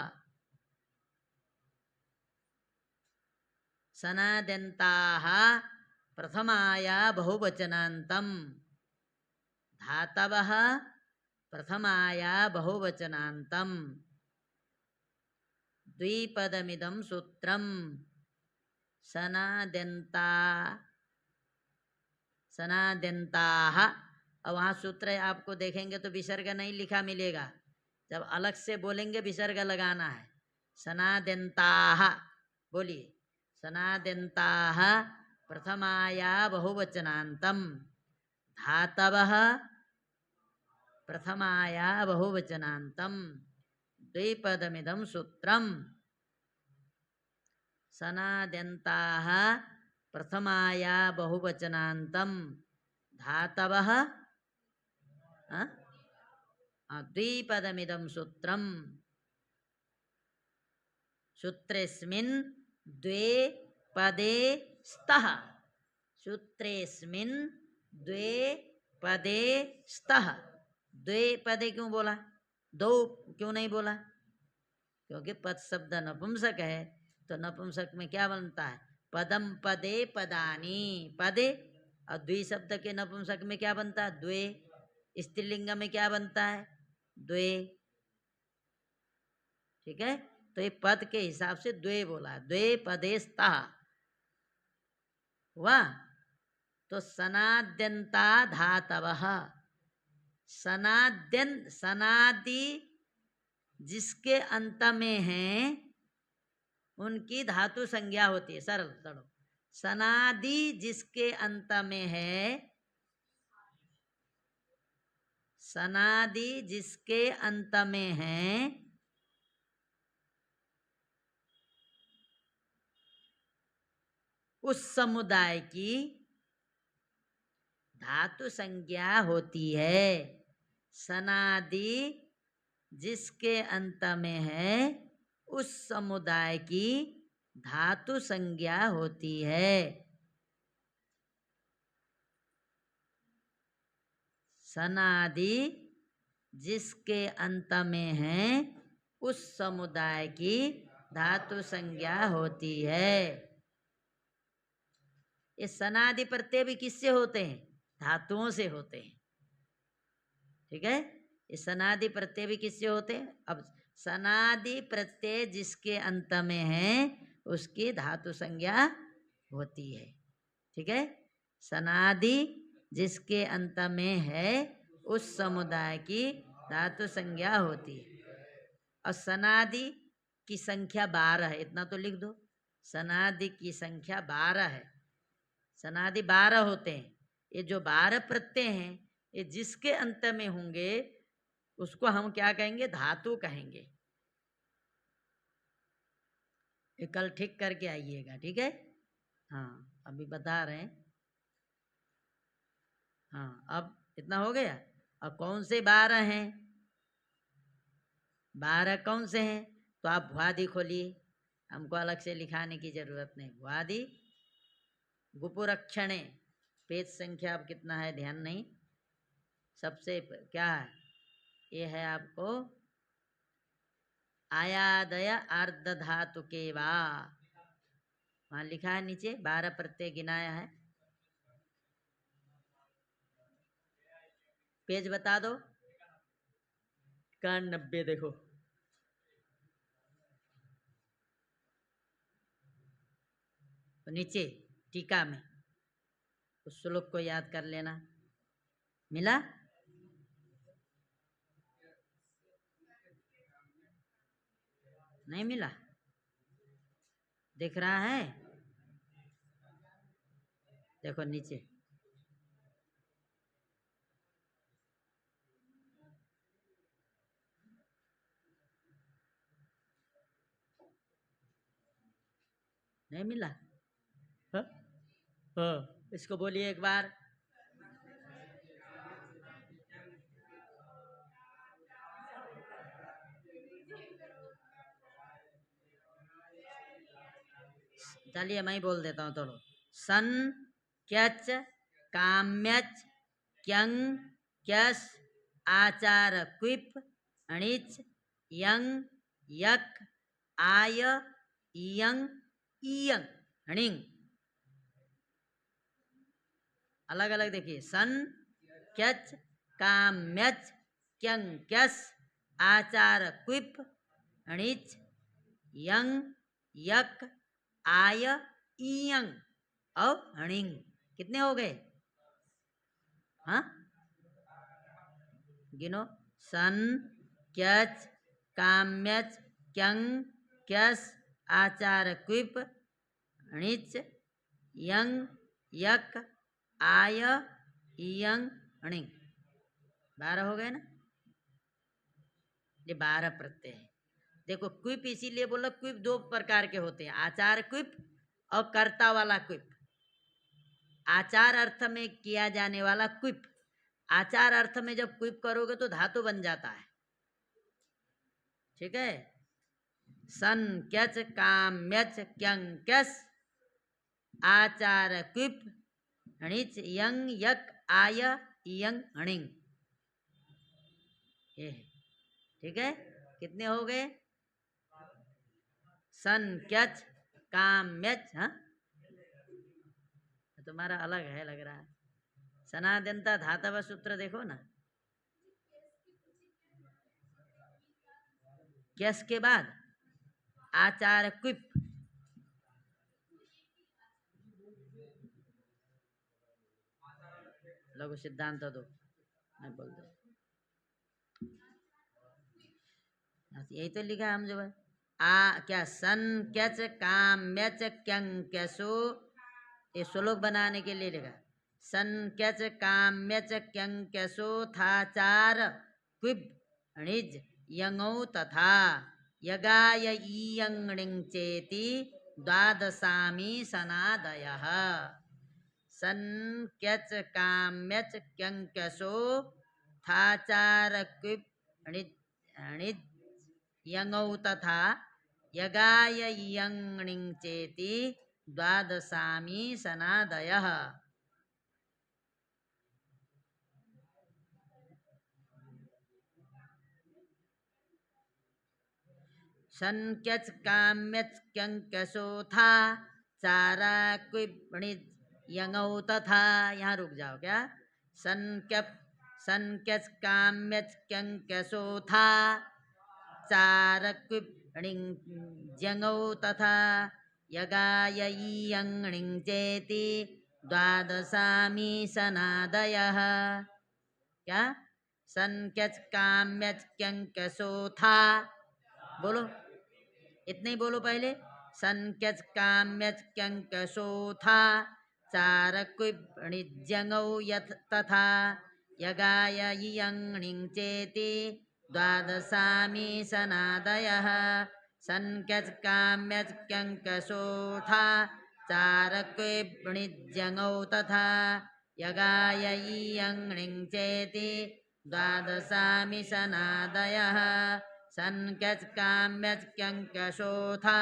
सनाद्यंताः प्रथमाया बहुवचनान्तं, धातवः प्रथमाया बहुवचनान्तं, द्विपदमिदं सूत्रं सनाद्यंता सनाद्यंताः। और वहाँ सूत्र आपको देखेंगे तो विसर्ग नहीं लिखा मिलेगा, जब अलग से बोलेंगे विसर्ग लगाना है। सनाद्यंताः बोलिए, सनाद्यंताः प्रथमाया बहुवचनान्तं, धातवः प्रथमाया बहुवचनान्तं, द्विपदमिदं सूत्रं सनाद्यंताः प्रथमाया बहुवचनान्तं, धातवः द्विपदमिदं सूत्रं, सूत्रेस्मिन् द्वे पदे स्तः, सूत्रेस्मिन् द्वे पदे स्तः। द्वे पदे क्यों बोला, दो क्यों नहीं बोला, क्योंकि पद शब्द नपुंसक है, तो नपुंसक में क्या बनता है, पदम पदे पदानी, पदे। और द्वि शब्द के नपुंसक में क्या बनता है, द्वे। स्त्रीलिंग में क्या बनता है, द्वे। ठीक है, तो ये पद के हिसाब से द्वे बोला, द्वे पदे स्तः हुआ। तो सनाद्यंता धातवः, सनाद्यन सनादि जिसके अंत में है उनकी धातु संज्ञा होती है। सरल पढ़ो, सनादि जिसके अंत में है, सनादि जिसके अंत में है उस समुदाय की धातु संज्ञा होती है। सनादि जिसके अंत में है उस समुदाय की धातु संज्ञा होती है। सनादि जिसके अंत में है उस समुदाय की धातु संज्ञा होती है। ये सनादि प्रत्यय भी किससे होते हैं? धातुओं से होते हैं। ठीक है, ये सनादि प्रत्यय भी किससे होते हैं? अब सनादि प्रत्यय जिसके अंत में है उसकी धातु संज्ञा होती है। ठीक है, सनादि जिसके अंत में है उस समुदाय की धातु संज्ञा होती है। और सनादि की संख्या 12 है, इतना तो लिख दो। सनादि की संख्या 12 है। सनादि 12 होते हैं। ये जो 12 प्रत्यय हैं ये जिसके अंत में होंगे उसको हम क्या कहेंगे? धातु कहेंगे। ये कल ठीक करके आइएगा। ठीक है, हाँ अभी बता रहे हैं। हाँ अब इतना हो गया। अब कौन से 12 हैं? 12 कौन से हैं? तो आप भुआदि खोलिए, हमको अलग से लिखाने की जरूरत नहीं। भुआदि गुपुरक्षणे, पेज संख्या अब कितना है ध्यान नहीं। सबसे क्या है ये है आपको आयादय अर्ध धातु के वा, वहां लिखा है नीचे 12 प्रत्यय गिनाया है। पेज बता दो। कान 90 देखो। तो नीचे टीका में उस श्लोक को याद कर लेना। मिला? नहीं मिला? दिख रहा है? देखो नीचे। नहीं मिला? हाँ? हाँ, इसको बोलिए एक बार। चलिए मैं ही बोल देता हूँ थोड़ा। सन क्यच काम्यच क्यंग क्यस आचार क्विप अणिच यंग यक आय इयंग इयंग हणिंग। अलग अलग देखिए। सन क्यच काम्यच क्यंग क्यस आचार क्विप अणिच यंग यक आय इयंग और हणिंग। कितने हो गए? हाँ गिनो। सन क्यच काम्यच क्यंग क्यस आचार क्विप अणिच यंग यक आय इयंग हणिंग। 12 हो गए ना? ये 12 प्रत्यय है। देखो क्विप इसीलिए बोलो, क्विप 2 प्रकार के होते हैं, आचार क्विप और कर्ता वाला क्विप। आचार अर्थ में किया जाने वाला क्विप, आचार अर्थ में जब क्विप करोगे तो धातु बन जाता है। ठीक है, सन क्यच काम्यच क्यंग क्यस आचार क्विप हणिच यंग यक आय इयंग हणिंग। ये है। ठीक है, कितने हो गए? सन क्यच काम्यच। हाँ तुम्हारा अलग है लग रहा है। सनाद्यंता धातव सूत्र देखो ना। क्यस के बाद आचार क्विप। लघु सिद्धांत दो, मैं बोल दो। यही तो लिखा है हम जो है क्या सन क्यच काम्यच क्यंग क्यसो, ये श्लोक बनाने के लिए लिखा। सन क्यच काम्यच क्यंग क्यसो था चार क्विब अणिज यंगौ तथा यगाय ईयंगणिंग चेति द्वादशामी सनादयः सन क्यच काम्यच क्यंकसो थाचार क्विप णिज यंगौ तथा यगाय यंगणिं चेति द्वादशामी सनादयः सन क्यच काम्यच क्यंकसो था चारा क्विपणिज यंगौ तथा। यहाँ रुक जाओ क्या। सन क्यच काम्यच क्यंकसो था चार क्विपणिं जंगौ तथा यगाय यंगणिं चेति द्वादशामी सनादयः। क्या। सन क्यच काम्यच क्यंकसो था, बोलो इतने ही बोलो पहले। सन क्यच काम्यच क्यंकसो था चारक्विपणिजंगौ यथ तथा यगाय यंगणिं चेति द्वादशामी सनादयः। सन क्यच काम्यच क्यंकसो था चारक्विपणिजंगौ तथा यगाय यंगणिं चेति द्वादशामी सनादयः। सन क्यच काम्यच क्यंकसो था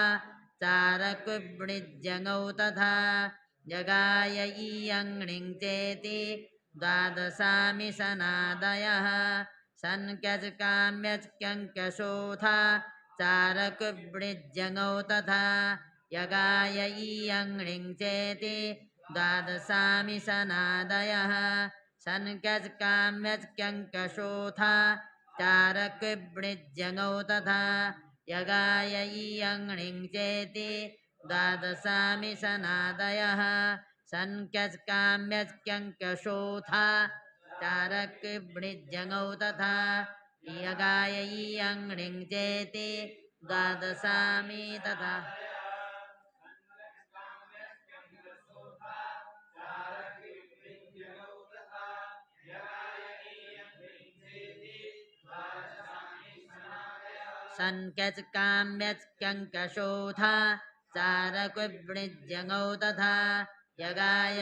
चारक्विपणिजंगौ तथा यगाय यंगणिं चेति द्वादशामी सनादयः। सन क्यच काम्यच क्यंकसो था चारक्विपणिजंगौ तथा यगाय यंगणिं चेति द्वादशामी सनादयः। सन क्यच काम्यच क्यंकसो था चारक्विपणिजंगौ तथा यगाय यंगणिं चेति द्वादशामी सनादयः। सन क्यच काम्यच क्यंकसो था चारक्विपणिजंगौ तथा यगाय यंगणिं चेति द्वादशामी तथा। सन क्यच काम्यच क्यंकसो था चारक्विपणिजंगौ तथा यगाय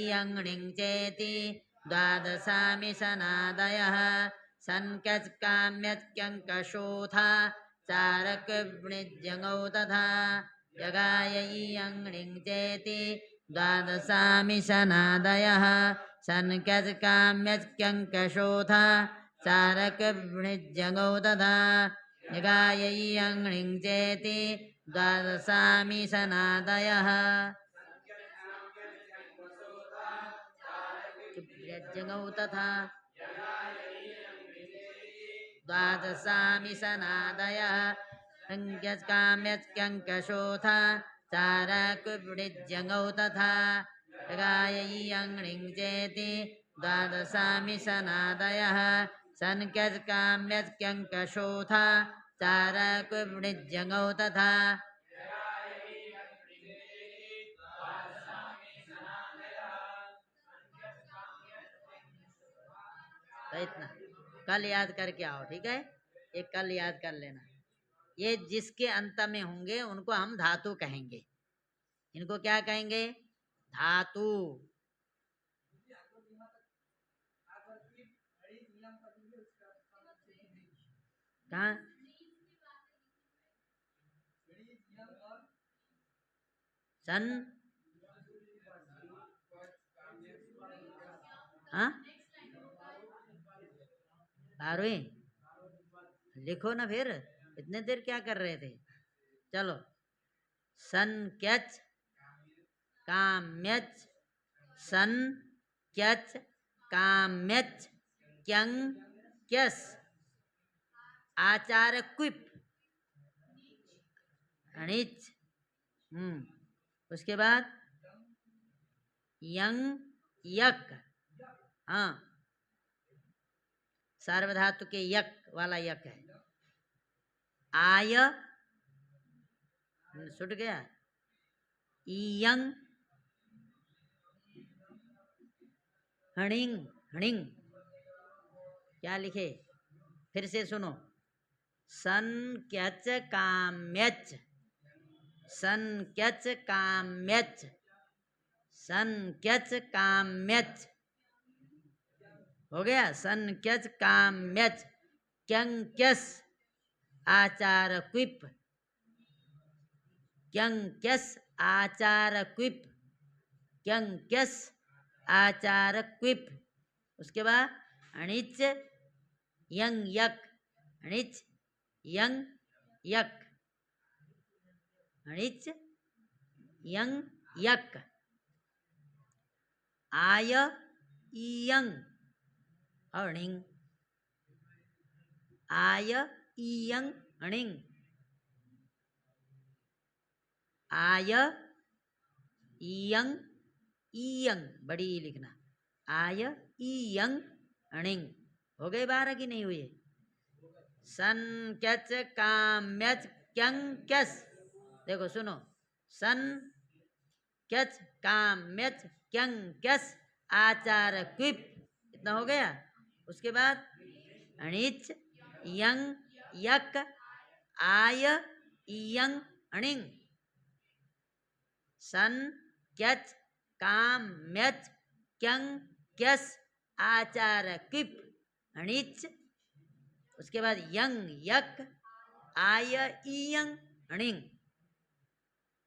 यंगणिं चेति द्वादशामी सनादयः। सन क्यच काम्यच क्यंकसो था चारक्विपणिजंगौ तथा यगाय यंगणिं चेति द्वादशामी सनादयः। सन क्यच काम्यच क्यंकसो था चारक्विपणिजंगौ तथा यगाय यंगणिं चेति द्वादशामी सनादयः। जंगौ तथा द्वादशामी सनादयः। क्यच काम्यच क्यंकसो था चारक्विपणिजंगौ तथा यगाय यंगणिं चेति द्वादशामी सनादयः। सन क्यच काम्यच क्यंकसो था चारक्विपणिजंगौ तथा तो इतना कल याद करके आओ, ठीक है। एक कल याद कर लेना। ये जिसके अंत में होंगे उनको हम धातु कहेंगे। इनको क्या कहेंगे? धातु। कहाँ? सन हाँ 12वीं लिखो ना, फिर इतने देर क्या कर रहे थे। चलो। सन क्यच काम्यच सन क्यच काम्यच क्यं क्यस आचार क्विप अणिच। उसके बाद यंग यक। हाँ सार्वधातु के यक वाला यक है। आय छूट गया। यंग हणिंग हणिंग क्या लिखे? फिर से सुनो। सन क्यच काम्यच सन क्यच काम्यच, सन क्यच काम्यच, हो गया। सन क्यच काम्यच, क्यं क्यस आचार क्विप, क्यं क्यस आचार क्विप, क्यं क्यस आचार क्विप। उसके बाद अणिच यंग यक, अणिच यंग यक, अणिच यंग यक, आय इयंग अणिंग, आय इयंग अणिंग, आय इयंग, इयंग बड़ी ई लिखना, आय इयंग अणिंग। हो गए 12 की नहीं हुई? सन क्यच काम्यच क्यं क्यस, देखो सुनो, सन क्यच काम्यच क्यं क्यस आचार क्विप, इतना हो गया। उसके बाद अणिच यंग यक, आय इयंग अणिंग, सन क्यच काम्यच क्यं क्यस आचार क्विप, अणिच, उसके बाद यंग यक, आय इयंग अणिंग।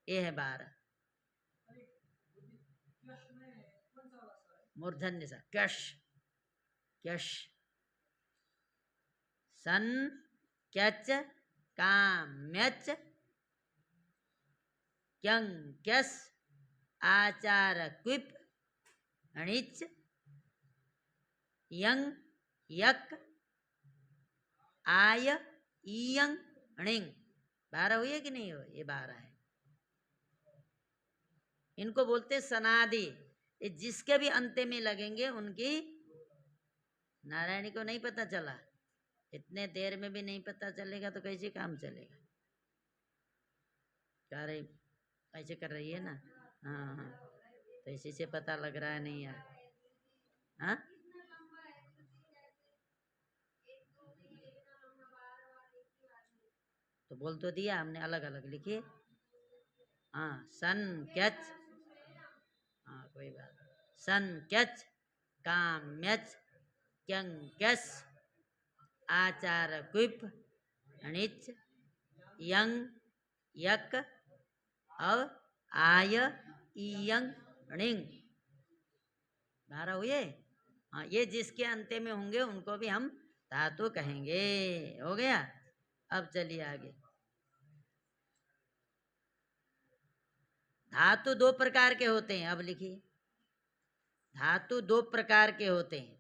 ये है 12। मूर्धन्य सा क्यश, क्यश, सन क्यच काम्यच क्यं क्यस आचार क्विप, अणिच यंग यक, आय इयंग अणिंग। 12 हुई है कि नहीं हो? ये 12 है। इनको बोलते सनादि। ये जिसके भी अंत्य में लगेंगे उनकी, नारायणी को नहीं पता चला, इतने देर में भी नहीं पता चलेगा तो कैसे काम चलेगा? क्या रही ऐसे कर रही है ना? हाँ हाँ, तो इसी से पता लग रहा है नहीं यार। हाँ, तो बोल तो दिया हमने, अलग अलग लिखिए। हाँ, सन क्यच, हाँ कोई बात, सन क्यच काम्यच क्यं क्यस आचार क्विप, अणिच यंग यक और आय इयंग णिंग। 12 हुए? हाँ, ये जिसके अंत्य में होंगे उनको भी हम धातु कहेंगे। हो गया? अब चलिए आगे। धातु 2 प्रकार के होते हैं, अब लिखिए। धातु 2 प्रकार के होते हैं।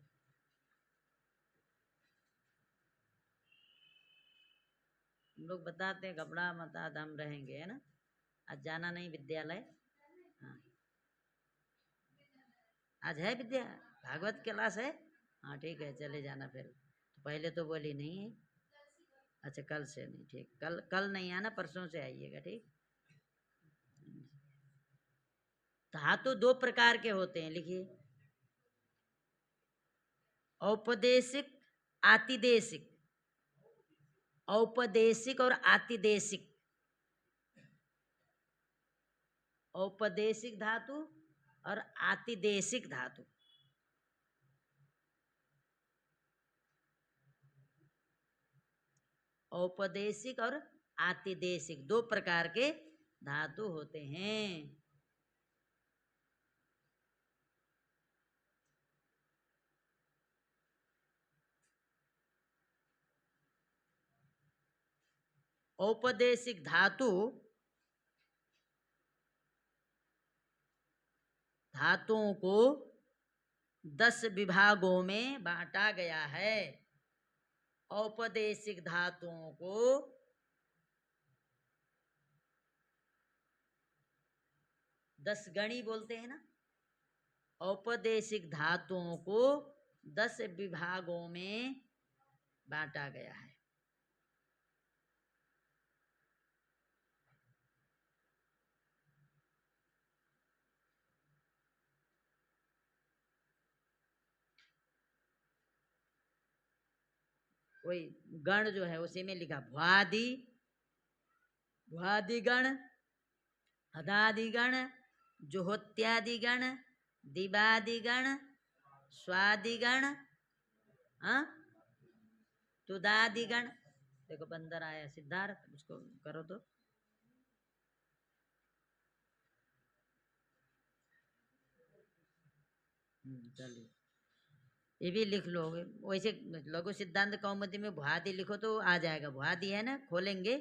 हम लोग बताते हैं, घबरा मत, हम रहेंगे, है ना? आज जाना नहीं विद्यालय? हाँ, आज है विद्या, भागवत क्लास है? हाँ ठीक है, चले जाना फिर। तो पहले तो बोली नहीं है। अच्छा, कल से नहीं, ठीक, कल कल नहीं आना, परसों से आइएगा, ठीक। धातु 2 प्रकार के होते हैं, लिखिए। औपदेशिक, आतिदेशिक। औपदेशिक और आतिदेशिक। औपदेशिक धातु और आतिदेशिक धातु। औपदेशिक और आतिदेशिक 2 प्रकार के धातु होते हैं। औपदेशिक धातु धातुओं को 10 विभागों में बांटा गया है। औपदेशिक धातुओं को 10 गणी बोलते हैं ना। औपदेशिक धातुओं को 10 विभागों में बांटा गया है। कोई गण जो है उसी में लिखा भ्वादि, भ्वादि गण, अदादिगण, जुहोत्यादिगण, दिवादिगण, स्वादिगण, हाँ, तुदादिगण। देखो बंदर आया सिद्धार्थ, उसको करो तो। चलिए, ये भी लिख लोगे वैसे। लघु सिद्धांत कौमुदी में भुआदि लिखो तो आ जाएगा। भुआदि है ना, खोलेंगे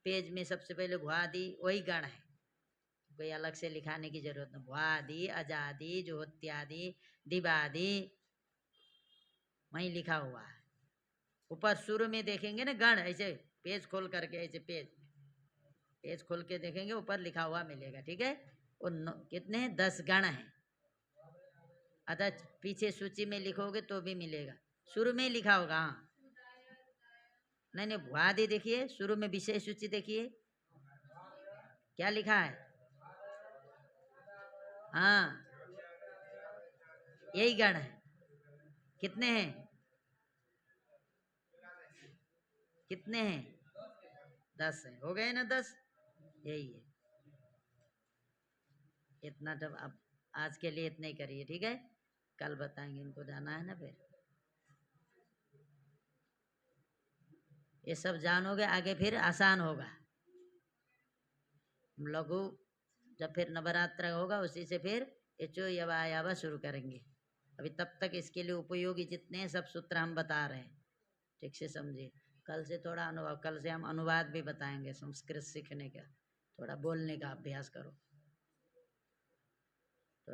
पेज में सबसे पहले भुआदि वही गण है, कोई अलग से लिखाने की जरूरत नहीं। भुआदि, अजादि, जुहोत्यादि, दिवादि वहीं लिखा हुआ है। ऊपर शुरू में देखेंगे ना गण, ऐसे पेज खोल करके, ऐसे पेज खोल के देखेंगे, ऊपर लिखा हुआ मिलेगा। ठीक है, और कितने हैं? 10 गण हैं। अतः पीछे सूची में लिखोगे तो भी मिलेगा, शुरू में ही लिखा होगा। हाँ, नहीं नहीं, भुआदि देखिए, शुरू में विषय सूची देखिए क्या लिखा है। हाँ, यही गण है। कितने हैं? कितने हैं? 10 है। हो गए ना 10? यही है। इतना जब अब आज के लिए इतना ही करिए, ठीक है, कल बताएंगे, इनको जाना है ना फिर। ये सब जानोगे आगे फिर आसान होगा। लघु जब फिर नवरात्र होगा उसी से फिर एचो यवा यावा शुरू करेंगे। अभी तब तक इसके लिए उपयोगी जितने सब सूत्र हम बता रहे हैं, ठीक से समझिए। कल से थोड़ा अनुभव, कल से हम अनुवाद भी बताएंगे, संस्कृत सीखने का, थोड़ा बोलने का अभ्यास करो।